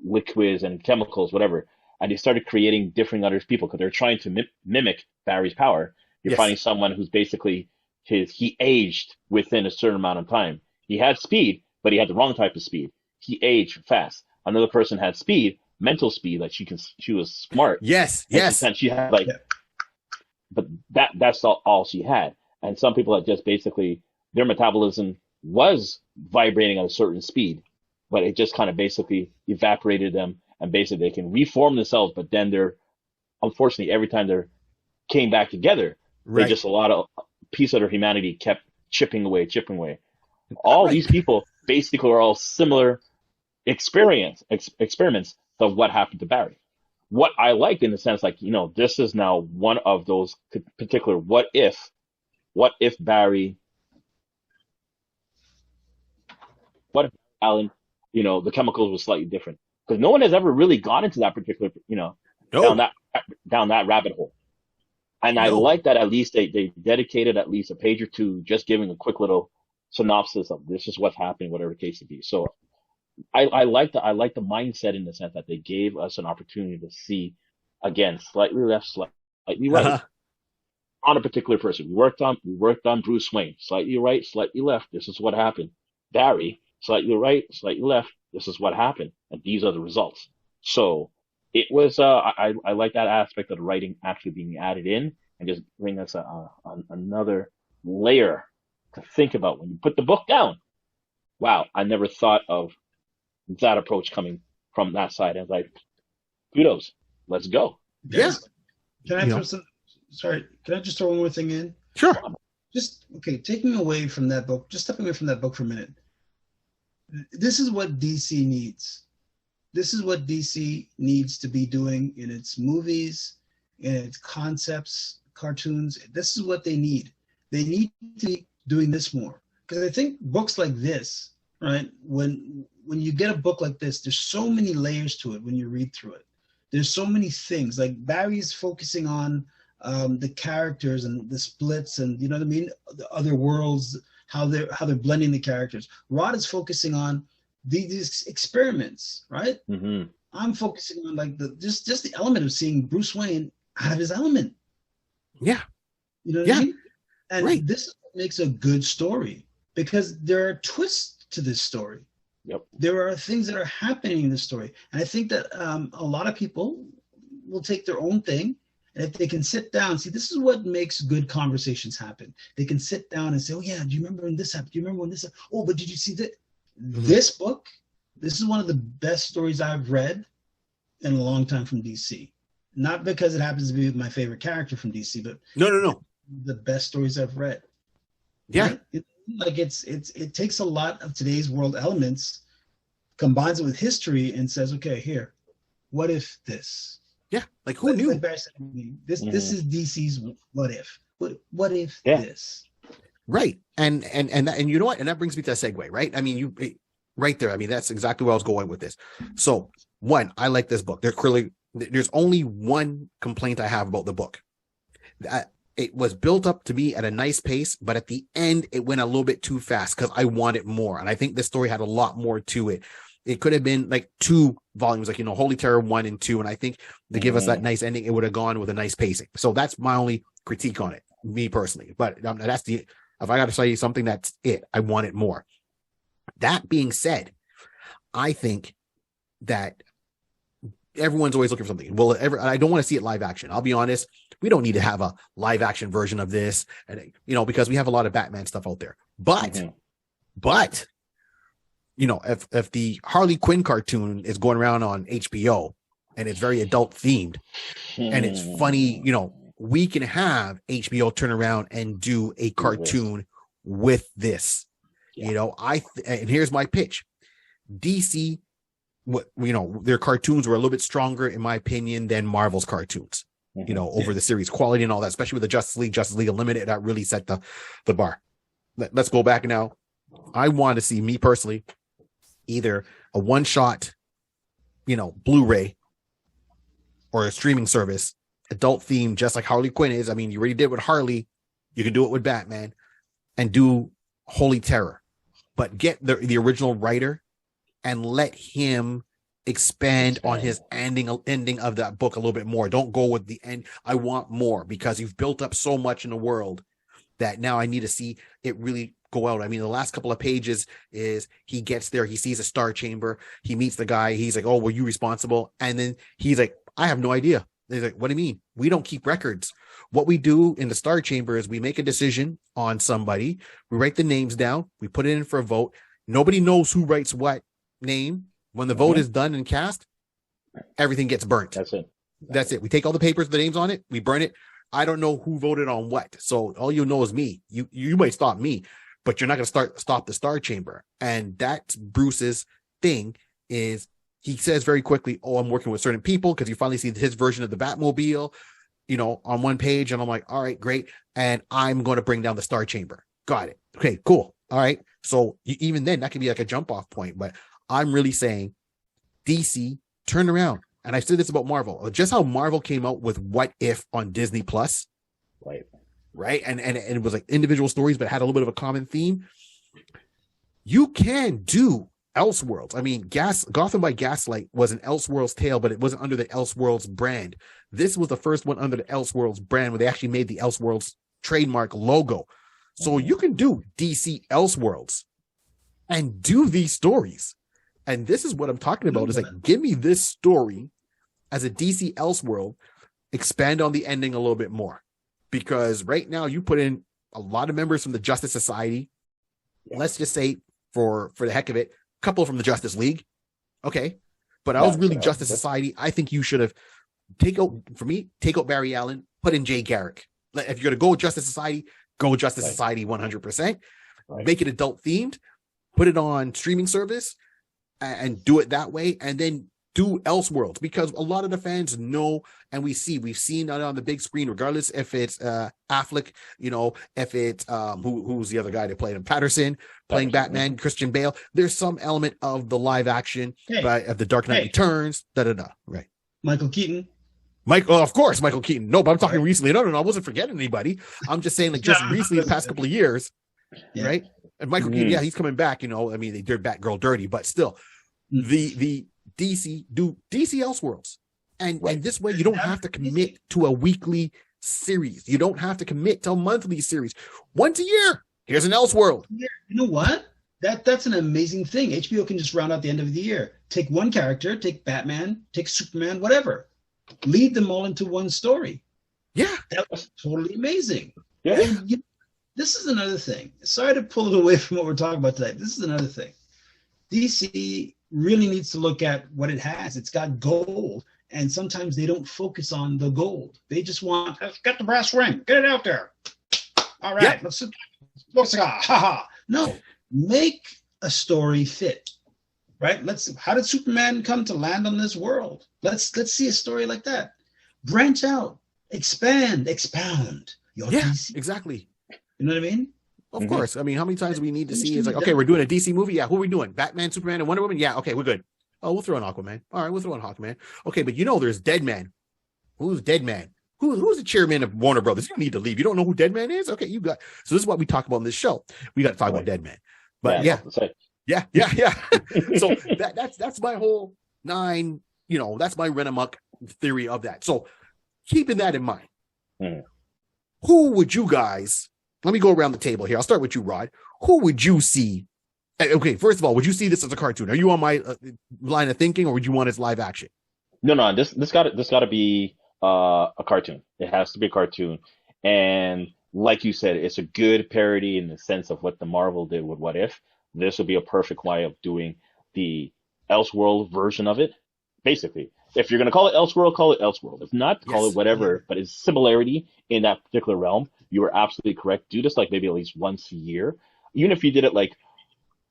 liquids and chemicals, whatever. And they started creating different other people because they're trying to mimic Barry's power. You're finding someone who's basically he aged within a certain amount of time. He had speed, but he had the wrong type of speed. He aged fast. Another person had speed, mental speed, like she was smart. Yes. She had but that's all she had. And some people that just basically their metabolism was vibrating at a certain speed, but it just kind of basically evaporated them, and basically they can reform themselves. But then unfortunately, every time they came back together, they just a lot of piece of their humanity kept chipping away. All these people basically are all similar experiments of what happened to Barry. What I like in the sense, this is now one of those particular what if Barry, what if Alan, the chemicals were slightly different, because no one has ever really gone into that particular, down that rabbit hole. And I like that at least they dedicated at least a page or two just giving a quick little synopsis of this is what's happening, whatever the case may be. So I like the mindset in the sense that they gave us an opportunity to see, again, slightly left, slightly right on a particular person. We worked on Bruce Wayne, slightly right, slightly left. This is what happened. Barry, slightly right, slightly left. This is what happened, and these are the results. So it was I like that aspect of the writing actually being added in and just bring us another layer to think about when you put the book down. Wow, I never thought of that approach coming from that side. I was like, kudos, let's go. Yes. Can I throw some? Sorry, can I just throw one more thing in? Sure. Just taking away from that book, just stepping away from that book for a minute. This is what DC needs. This is what DC needs to be doing in its movies, in its concepts, cartoons. This is what they need. They need to be doing this more. Because I think books like this, right, when you get a book like this, there's so many layers to it when you read through it. There's so many things. Like Barry's focusing on the characters and the splits and, you know what I mean, the other worlds, how they're blending the characters. Rod is focusing on these experiments, right? Mm-hmm. I'm focusing on just the element of seeing Bruce Wayne out of his element. Yeah. You know what I mean? And this makes a good story because there are twists to this story. Yep. There are things that are happening in this story. And I think that a lot of people will take their own thing. And if they can sit down, see, this is what makes good conversations happen. They can sit down and say, oh, yeah, do you remember when this happened? Do you remember when this happened? Oh, but did you see that? Mm-hmm. This book, this is one of the best stories I've read in a long time from DC. Not because it happens to be my favorite character from DC, but no. The best stories I've read. Yeah. Right? It takes a lot of today's world elements, combines it with history, and says, okay, here, what if this? Yeah, like who knew? This is DC's what if. What if this? Right, and you know what? And that brings me to a segue, right? I mean, you right there. I mean, that's exactly where I was going with this. So, one, I like this book. There's only one complaint I have about the book. It was built up to me at a nice pace, but at the end, it went a little bit too fast because I wanted more. And I think this story had a lot more to it. It could have been like 2 volumes, like, Holy Terror 1 and 2. And I think to give us that nice ending, it would have gone with a nice pacing. So that's my only critique on it, me personally. But if I got to say something, that's it. I wanted more. That being said, I think that everyone's always looking for something. Well, I don't want to see it live action. I'll be honest. we don't need to have a live action version of this, and because we have a lot of Batman stuff out there. But if the Harley Quinn cartoon is going around on HBO and it's very adult themed and it's funny, we can have HBO turn around and do a cartoon with this. And here's my pitch. DC, their cartoons were a little bit stronger, in my opinion, than Marvel's cartoons, over the series quality and all that, especially with the Justice League Unlimited, that really set the bar. Let's go back now. I want to see, me personally, either a one-shot, Blu-ray or a streaming service, adult theme, just like Harley Quinn is. I mean, you already did it with Harley. You can do it with Batman and do Holy Terror, but get the original writer and let him expand on his ending of that book a little bit more. Don't go with the end. I want more, because you've built up so much in the world that now I need to see it really go out. I mean, the last couple of pages is he gets there, he sees a star chamber, he meets the guy, he's like, oh, were you responsible? And then he's like, I have no idea. He's like, what do you mean? We don't keep records. What we do in the star chamber is we make a decision on somebody, we write the names down, we put it in for a vote. Nobody knows who writes what name. When the vote is done and cast, everything gets burnt. That's it. We take all the papers, the names on it, we burn it. I don't know who voted on what. So all you know is me. You might stop me, but you're not going to stop the Star Chamber. And that's Bruce's thing, is he says very quickly, oh, I'm working with certain people, because you finally see his version of the Batmobile, on one page. And I'm like, all right, great. And I'm going to bring down the Star Chamber. Got it. Okay, cool. All right. So even then, that can be like a jump off point. But I'm really saying, DC, turn around. And I said this about Marvel, just how Marvel came out with What If on Disney Plus. Right. And it was like individual stories, but had a little bit of a common theme. You can do Elseworlds. I mean, Gotham by Gaslight was an Elseworlds tale, but it wasn't under the Elseworlds brand. This was the first one under the Elseworlds brand, where they actually made the Elseworlds trademark logo. So you can do DC Elseworlds and do these stories. And this is what I'm talking about, is like, give me this story as a DC Elseworld, expand on the ending a little bit more. Because right now you put in a lot of members from the Justice Society. Let's just say, for the heck of it, a couple from the Justice League. Okay. But I was really Justice Society. I think you should have take out Barry Allen, put in Jay Garrick. If you're going to go Justice Society, go Justice Society 100%. Make it adult themed, put it on streaming service, and do it that way. And then do Elseworlds, because a lot of the fans know, and we've seen it on the big screen, regardless if it's Affleck, if it's who's the other guy that played him, Patterson playing Batman, Christian Bale. There's some element of the live action of the Dark Knight Returns, right? Michael Keaton. Of course, Michael Keaton. No, but I'm talking recently. No, I wasn't forgetting anybody. I'm just saying, like, just recently, the past couple of years, right? And Michael Keaton, he's coming back. I mean, they did Batgirl dirty, but still, the DC do DC Elseworlds, and this way you don't have to commit to a weekly series. You don't have to commit to a monthly series. Once a year, here's an Elseworld. You know what? That's an amazing thing. HBO can just round out the end of the year. Take one character, take Batman, take Superman, whatever. Lead them all into one story. Yeah, that was totally amazing. Yeah. And, this is another thing. Sorry to pull it away from what we're talking about today. This is another thing. DC really needs to look at what it has. It's got gold, and sometimes they don't focus on the gold. They just want, let's get the brass ring, get it out there. All right, let's ha. No, make a story fit, right? How did Superman come to land on this world? Let's see a story like that. Branch out, expand, expound your DC. Exactly. You know what I mean? Of course. I mean, how many times do we need to see? It's like, okay, we're doing a DC movie. Yeah, who are we doing? Batman, Superman, and Wonder Woman? Yeah, okay, we're good. Oh, we'll throw in Aquaman. All right, we'll throw in Hawkman. Okay, but there's Deadman. Who's Deadman? Who's the chairman of Warner Brothers? You don't need to leave. You don't know who Deadman is? Okay, you got. So this is what we talk about in this show. We got to talk about Deadman. But yeah. So that's my whole that's my rent amok theory of that. So keeping that in mind, who would you guys? Let me go around the table here. I'll start with you, Rod. Who would you see? Okay, first of all, would you see this as a cartoon? Are you on my line of thinking, or would you want it as live action? No. This got to be a cartoon. It has to be a cartoon. And like you said, it's a good parody in the sense of what the Marvel did with What If. This would be a perfect way of doing the Elseworld version of it. Basically, if you're going to call it Elseworld, call it Elseworld. If not, call it whatever. But it's similarity in that particular realm. You are absolutely correct. Do this like maybe at least once a year. Even if you did it like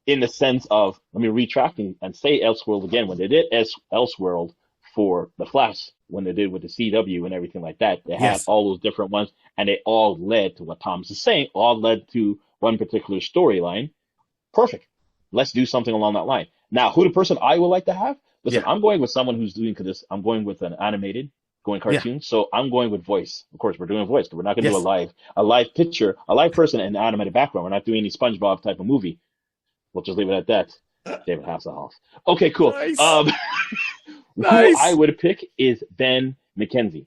in the sense of, let me retract and say Elseworld again. When they did Elseworld for The Flash, when they did with the CW and everything like that, they had all those different ones, and they all led to what Thomas is saying, all led to one particular storyline. Perfect. Let's do something along that line. Now, who the person I would like to have? Listen, I'm going with someone who's doing this. I'm going with an animated, going cartoon. So I'm going with voice. Of course, we're doing voice. We're not going to do a live picture, a live person in an animated background. We're not doing any SpongeBob type of movie. We'll just leave it at that. David Hasselhoff. Okay, cool. Nice. Who I would pick is Ben McKenzie.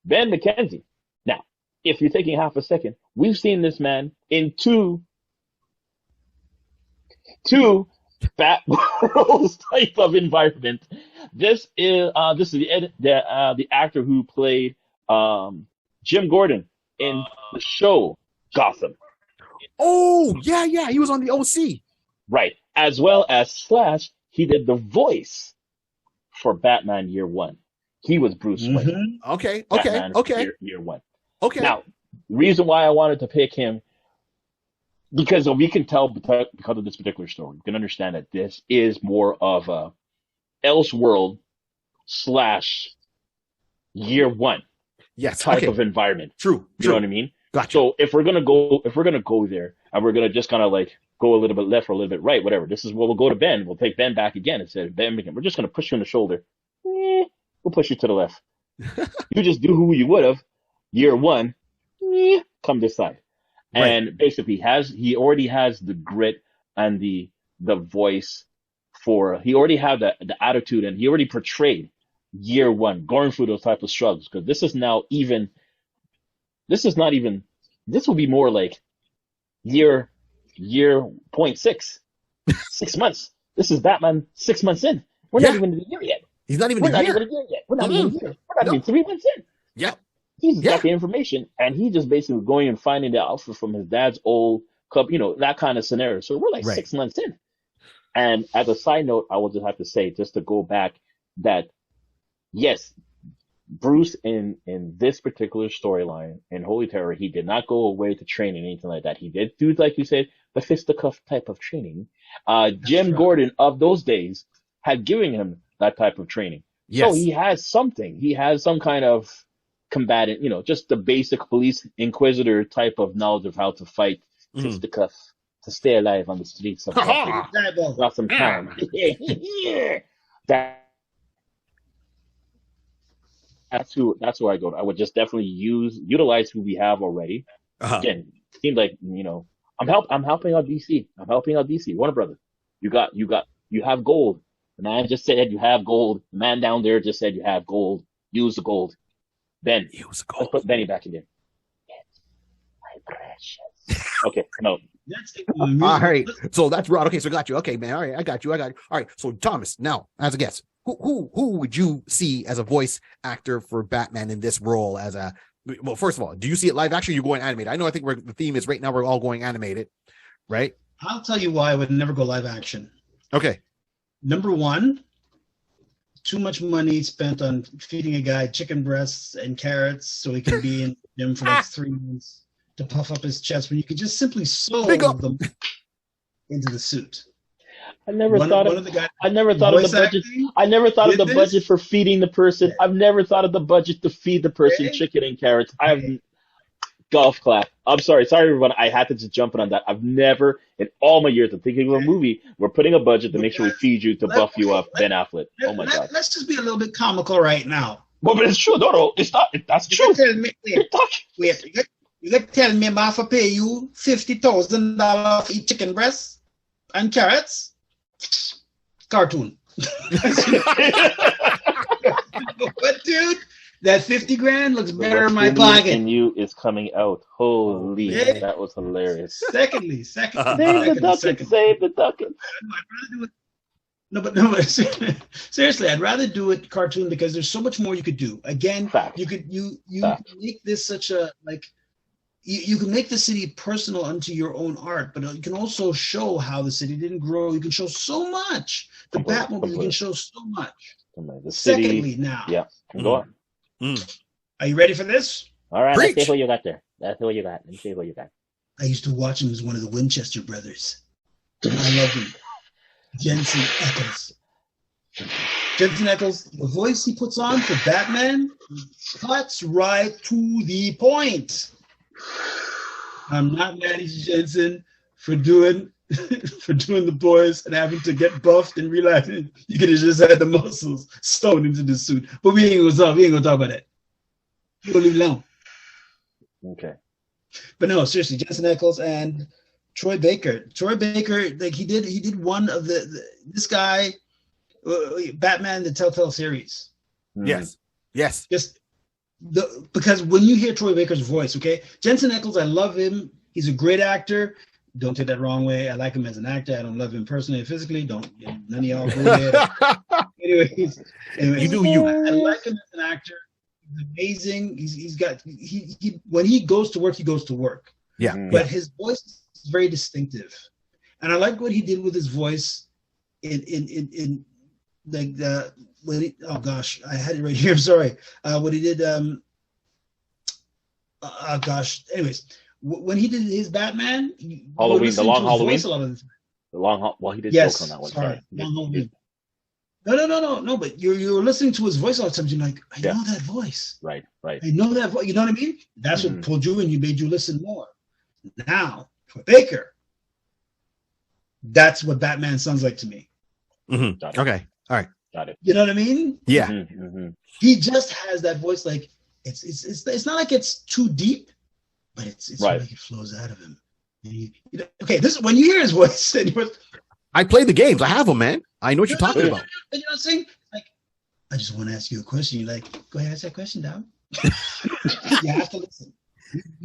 Ben McKenzie. Now, if you're taking half a second, we've seen this man in two Bat Worlds type of environment. This is the actor who played Jim Gordon in the show Gotham. Oh, yeah. He was on the OC. Right. As well as Slash, he did the voice for Batman Year One. He was Bruce Wayne. Okay. Year One. Okay. Now, reason why I wanted to pick him, because we can tell because of this particular story, we can understand that this is more of a Elseworld / Year One type of environment. True. You know what I mean? Gotcha. So if we're gonna go there and we're gonna just kind of like go a little bit left or a little bit right, whatever. This is where we'll go to Ben. We'll take Ben back again and say, Ben, we're just gonna push you on the shoulder. We'll push you to the left. You just do who you would have. Year One, come this side. Right. And basically he already has the grit and the voice he already had the attitude, and he already portrayed Year One, going through those type of struggles. Because this will be more like year 0.6, 6 months. This is Batman 6 months in. We're not even in the year yet. He's not even We're a not year. even a year yet. We're not even a year. We're not even 3 months in. Yeah. He's got the information, and he just basically going and finding the outfit from his dad's old club, that kind of scenario. So we're like 6 months in. And as a side note, I will just have to say, just to go back, that yes, Bruce in this particular storyline in Holy Terror, he did not go away to training or anything like that. He did do, like you said, the fisticuff type of training. Jim Gordon of those days had given him that type of training. Yes. So he has something. He has some kind of combatant, just the basic police inquisitor type of knowledge of how to fight fisticuff to stay alive on the streets of Gotham Town. That's who I go to. I would just definitely utilize who we have already. Again, it seems like, I'm helping out DC. I'm helping out DC. Warner Brother. You have gold. The man just said you have gold. The man down there just said you have gold. Use the gold. Ben. Use the gold. Let's put Benny back again. It's my precious. Okay, no. All right. So that's Rod. Okay, so I got you. Okay, man. All right, I got you. All right. So Thomas, now as a guest, who would you see as a voice actor for Batman in this role? Well, first of all, do you see it live action? Or you going animated? I know. I think the theme is right now we're all going animated, right? I'll tell you why I would never go live action. Okay. Number one, too much money spent on feeding a guy chicken breasts and carrots so he can be in the gym for like 3 months to puff up his chest when you could just simply sew them into the suit. I never thought of the budget. I never thought of the budget for feeding the person. I've never thought of the budget to feed the person chicken and carrots. Golf clap. I'm sorry everyone. I had to just jump in on that. I've never in all my years of thinking of a movie, we're putting a budget to make sure we feed you to buff you up, Ben Affleck. Oh my God. Let's just be a little bit comical right now. Well, but it's true. No, it's not. That's true. You can tell me I'm to pay you $50,000 for eat chicken breasts and carrots? Cartoon. But dude, that 50 grand looks better in my pocket. And you is coming out. Holy, that was hilarious. Secondly. Save the ducats. no, but seriously, I'd rather do it cartoon because there's so much more you could do. Again, Fact. you could Fact. make this such a like you can make the city personal unto your own art, but you can also show how the city didn't grow. You can show so much. The Batmobile, you can show so much. The city. Secondly, now, Yeah, go on. Are you ready for this? All right, Preach. let's see what you got there. Let's see what you got. Let's see what you got. I used to watch him as one of the Winchester brothers. I love him. Jensen Ackles. Jensen Ackles, the voice he puts on for Batman cuts right to the point. I'm not mad at Jensen for doing the boys and having to get buffed and realizing you could have just had the muscles sewn into the suit. But we ain't gonna talk about that. We'll leave it alone. Okay. But no, seriously, Jensen Ackles and Troy Baker. Troy Baker, like he did one of this guy, Batman the Telltale series. Yes. Just because when you hear Troy Baker's voice, okay, Jensen Ackles, I love him. He's a great actor. Don't take that wrong way. I like him as an actor. I don't love him personally and physically. Don't none of y'all go there. Anyways, You do you. I like him as an actor. He's amazing. He's got when he goes to work, he goes to work. Yeah. But his voice is very distinctive, and I like what he did with his voice in like the when he, oh gosh, I had it right here. I'm sorry. What he did. Gosh. Anyways, when he did his Batman, Halloween, the long Halloween. Well, he did yes, joke on that one. Sorry. Long Halloween. No. But you're listening to his voice all the time. You're like, I know that voice. Right. I know that voice. You know what I mean? That's what pulled you in. You made you listen more. Now, for Baker, that's what Batman sounds like to me. Mm-hmm. Okay. All right. Got it. You know what I mean? Yeah. He just has that voice. Like it's not like it's too deep, but it's right. like it flows out of him. Okay, this is when you hear his voice. And I play the games. I have them, man. I know what you're talking about. You know what I'm saying? Like, I just want to ask you a question. You're like, go ahead, ask that question, Dom. You have to listen.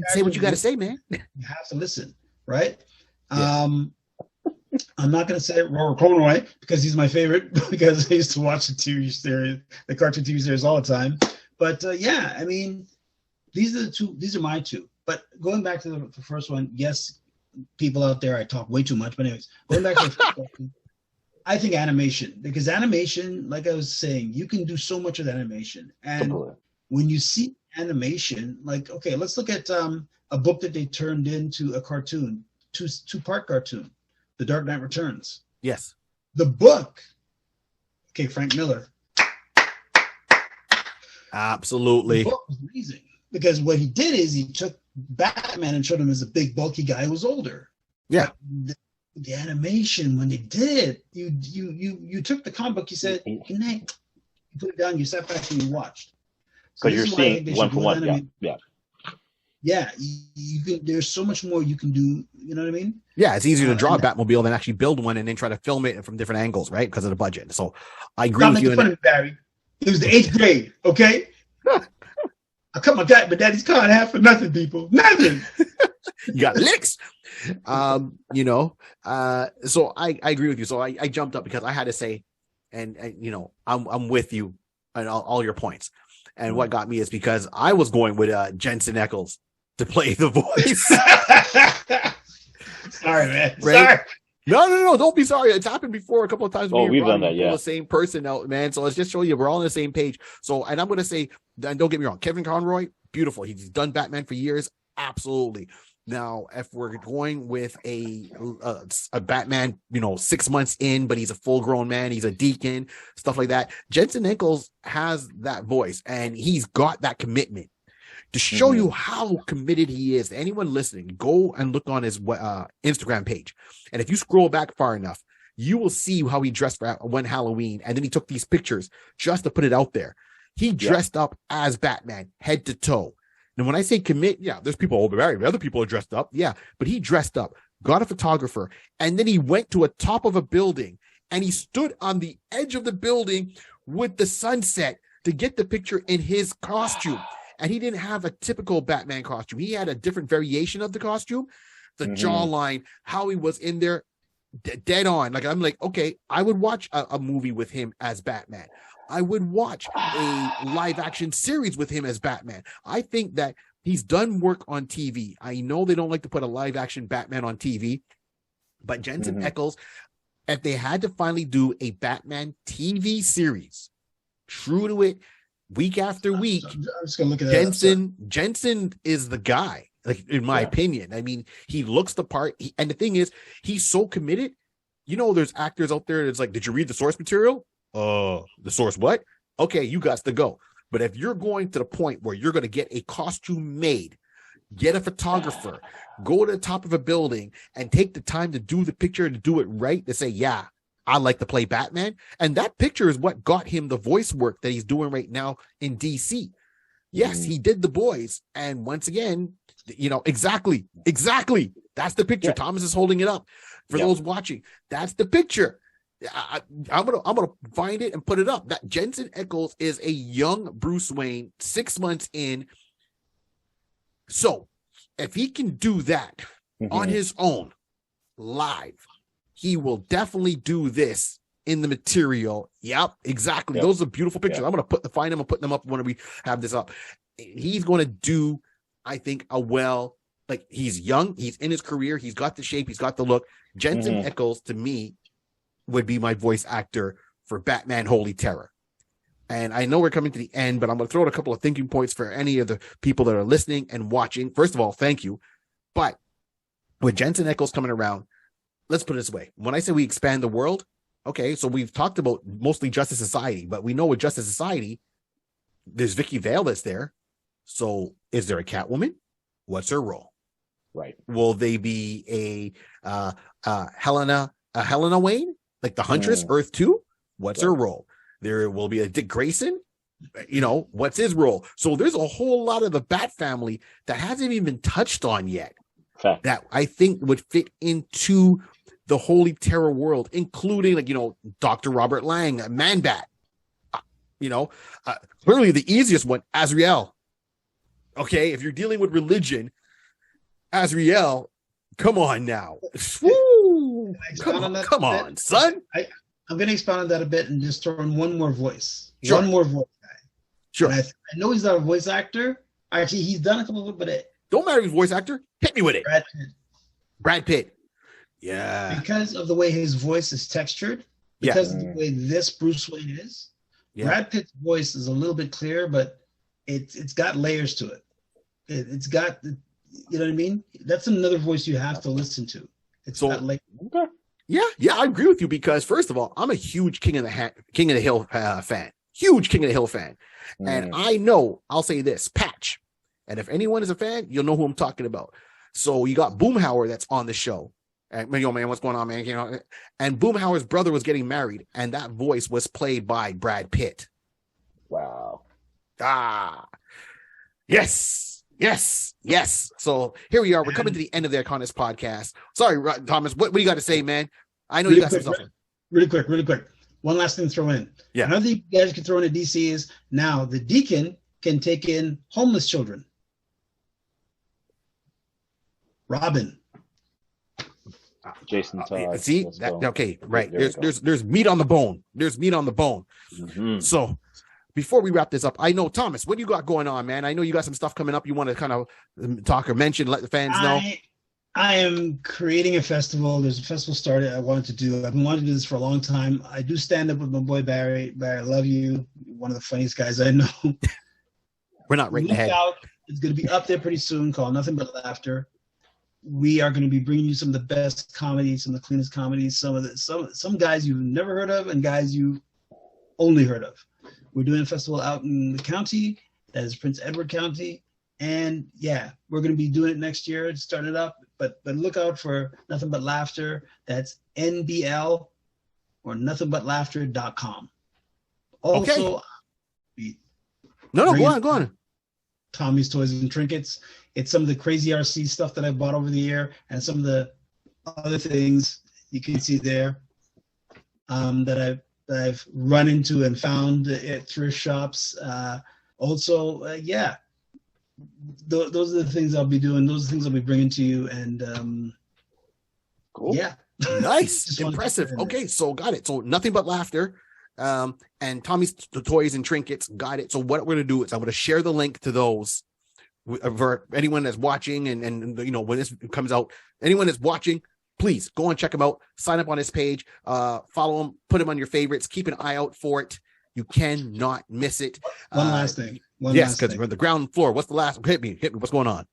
Say what you got to say, man. You have to listen, right? Yeah. I'm not going to say Robert Conroy because he's my favorite because I used to watch the cartoon TV series all the time. But yeah, I mean, these are the two. These are my two. But going back to the first one, yes, people out there, I talk way too much. But anyways, going back to the first question, I think animation, because animation, like I was saying, you can do so much with animation. And when you see animation, like, okay, let's look at a book that they turned into a cartoon, two-part cartoon, The Dark Knight Returns. Yes. The book, okay, Frank Miller. Absolutely. The book was amazing because what he did is he took Batman and showed him as a big, bulky guy who was older. Yeah. The animation, when they did it, you took the comic book, you said, good night. You put it down, you sat back and you watched. Because you're seeing one for one. Yeah, you can. There's so much more you can do. You know what I mean? Yeah, it's easier to draw a Batmobile than actually build one and then try to film it from different angles, right? Because of the budget. So I agree with you. Fun of Barry. It was the 8th grade. Okay. I cut my daddy's car in half for nothing, people. Nothing. You got licks. So I agree with you. So I jumped up because I had to say, and I'm with you on all your points. And what got me is because I was going with Jensen Ackles to play the voice. Sorry, man. Right? Sorry. No. Don't be sorry. It's happened before a couple of times. We've done that. Yeah. The same person out, man. So let's just show you we're all on the same page. So, and I'm going to say, and don't get me wrong, Kevin Conroy, beautiful. He's done Batman for years. Absolutely. Now, if we're going with a Batman, 6 months in, but he's a full grown man, he's a deacon, stuff like that. Jensen Ackles has that voice and he's got that commitment to show you how committed he is. Anyone listening, go and look on his Instagram page. And if you scroll back far enough, you will see how he dressed for one Halloween. And then he took these pictures just to put it out there. He dressed up as Batman, head to toe. And when I say commit, there's people other people are dressed up. Yeah, but he dressed up, got a photographer, and then he went to a top of a building and he stood on the edge of the building with the sunset to get the picture in his costume. And he didn't have a typical Batman costume. He had a different variation of the costume, the jawline, how he was in there. dead on. Like, I'm like, okay, I would watch a movie with him as Batman. I would watch a live action series with him as Batman. I think that he's done work on TV. I know they don't like to put a live action Batman on TV, but Jensen Ackles, if they had to finally do a Batman TV series, true to it, week after week, I'm just gonna look at that. Jensen is the guy. Like, in my opinion, I mean, he looks the part. And the thing is, he's so committed. You know, there's actors out there that's like, did you read the source material? The source what? Okay, you got to go. But if you're going to the point where you're going to get a costume made, get a photographer, go to the top of a building and take the time to do the picture and to do it right, to say, yeah, I like to play Batman. And that picture is what got him the voice work that he's doing right now in DC. Yes, he did The Boys. And once again, you know, exactly. That's the picture. Yeah. Thomas is holding it up for those watching. That's the picture. I'm gonna find it and put it up. That Jensen Ackles is a young Bruce Wayne, 6 months in. So if he can do that on his own live, he will definitely do this in the material. Yep, exactly. Those are beautiful pictures. I'm gonna find them and put them up when we have this up. He's gonna do, I think, like, he's young, he's in his career, he's got the shape, he's got the look. Jensen Ackles, to me, would be my voice actor for Batman Holy Terror. And I know we're coming to the end, but I'm going to throw out a couple of thinking points for any of the people that are listening and watching. First of all, thank you. But with Jensen Ackles coming around, let's put it this way. When I say we expand the world, okay, so we've talked about mostly Justice Society, but we know with Justice Society, there's Vicky Vale that's there. So is there a Catwoman? What's her role? Right. Will they be a Helena Wayne? Like the Huntress, Earth 2? What's her role? There will be a Dick Grayson. You know, what's his role? So there's a whole lot of the Bat family that hasn't even been touched on yet. That I think would fit into the Holy Terror world, including, like, you know, Dr. Robert Lang, Man-Bat. Clearly the easiest one, Azrael. Okay, if you're dealing with religion, Azrael, come on now. Woo! Come on, son. I'm going to expound on that a bit and just throw in one more voice. Sure. One more voice guy. Sure. I know he's not a voice actor. Actually, he's done a couple of it, but don't matter if he's a voice actor. Hit me with it. Brad Pitt. Yeah. Because of the way his voice is textured, because of the way this Bruce Wayne is, Brad Pitt's voice is a little bit clear, but it's got layers to it. It's got, you know what I mean? That's another voice you have to listen to. It's got layers. Yeah, I agree with you, because first of all, I'm a huge King of the Hill fan. Huge King of the Hill fan. And I know, I'll say this, Patch. And if anyone is a fan, you'll know who I'm talking about. So you got Boomhauer that's on the show. And, yo, man, what's going on, man? You know, and Boomhauer's brother was getting married, and that voice was played by Brad Pitt. Wow. Yes. So here we are. We're coming to the end of the Iconis podcast. Sorry, Thomas. What do you got to say, man? I know you got some stuff. Really quick. One last thing to throw in. Yeah. Another thing you guys can throw in at DC is now the Deacon can take in homeless children. Robin. Jason Todd. See that? Okay, right. There's meat on the bone. There's meat on the bone. So before we wrap this up, I know, Thomas, what do you got going on, man? I know you got some stuff coming up. You want to kind of talk or mention, let the fans know. I am creating a festival. There's a festival started. I've been wanting to do this for a long time. I do stand up with my boy Barry. Barry, I love you. One of the funniest guys I know. We're not right ahead. It's going to be up there pretty soon, called Nothing But Laughter. We are going to be bringing you some of the best comedies, some of the cleanest comedies, some guys you've never heard of and guys you only heard of. We're doing a festival out in the county, that is Prince Edward County, and we're going to be doing it next year to start it up. But look out for Nothing But Laughter. That's NBL or nothingbуtlaughter.com. Also, go on. Tommy's Toys and Trinkets. It's some of the crazy RC stuff that I bought over the year, and some of the other things you can see there that I've run into and found at thrift shops. Those are the things I'll be doing. Those are the things I'll be bringing to you. And cool. Yeah, Nice. Just wanted to Impressive. put it in Okay, so got it. So Nothing But Laughter. And Tommy's Toys and Trinkets, got it. So what we're going to do is I'm going to share the link to those for anyone that's watching, and you know, when this comes out, anyone that's watching, please go and check him out. Sign up on his page, follow him, put him on your favorites, keep an eye out for it. You cannot miss it. One last thing. Yes, because we're on the ground floor. What's the last? Hit me. What's going on?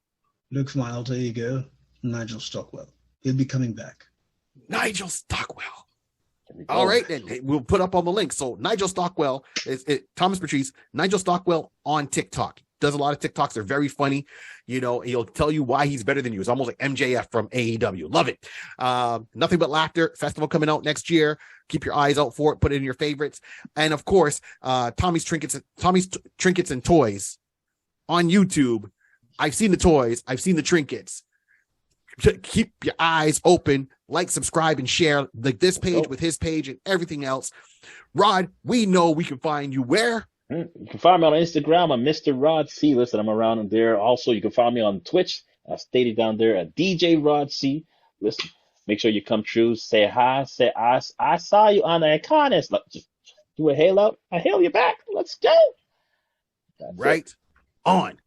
Luke from my alter ego, Nigel Stockwell. He'll be coming back. Nigel Stockwell. All right, then we'll put up on the link. So Nigel Stockwell is Thomas Patrice. Nigel Stockwell on TikTok does a lot of TikToks. They're very funny. You know, he'll tell you why he's better than you. It's almost like MJF from AEW. Love it. Nothing But Laughter festival coming out next year. Keep your eyes out for it. Put it in your favorites. And of course, Tommy's Trinkets and Toys on YouTube. I've seen the toys. I've seen the trinkets. Keep your eyes open. Like, subscribe, and share like this page with his page and everything else. Rod, we know we can find you where? You can find me on Instagram. I'm Mr. Rod C. Listen, I'm around there. Also, you can find me on Twitch. I stated down there at DJ Rod C. Listen, make sure you come true. Say hi. Say I saw you on the Iconis. Just do a hail out. I hail you back. Let's go. That's right it. On.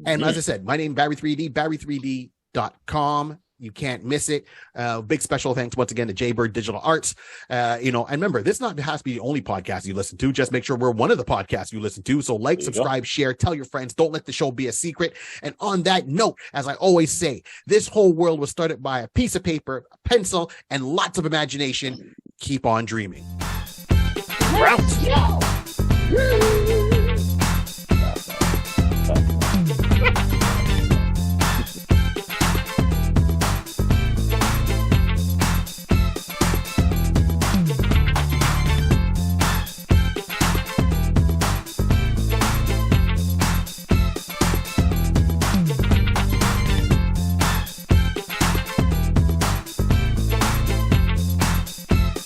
And as I said, my name is Barry3D, Barry3D.com. You can't miss it. Big special thanks once again to Jaybird Digital Arts. You know, and remember, this not has to be the only podcast you listen to. Just make sure we're one of the podcasts you listen to. So like, subscribe, share, tell your friends. Don't let the show be a secret. And on that note, as I always say, this whole world was started by a piece of paper, a pencil, and lots of imagination. Keep on dreaming. We're out.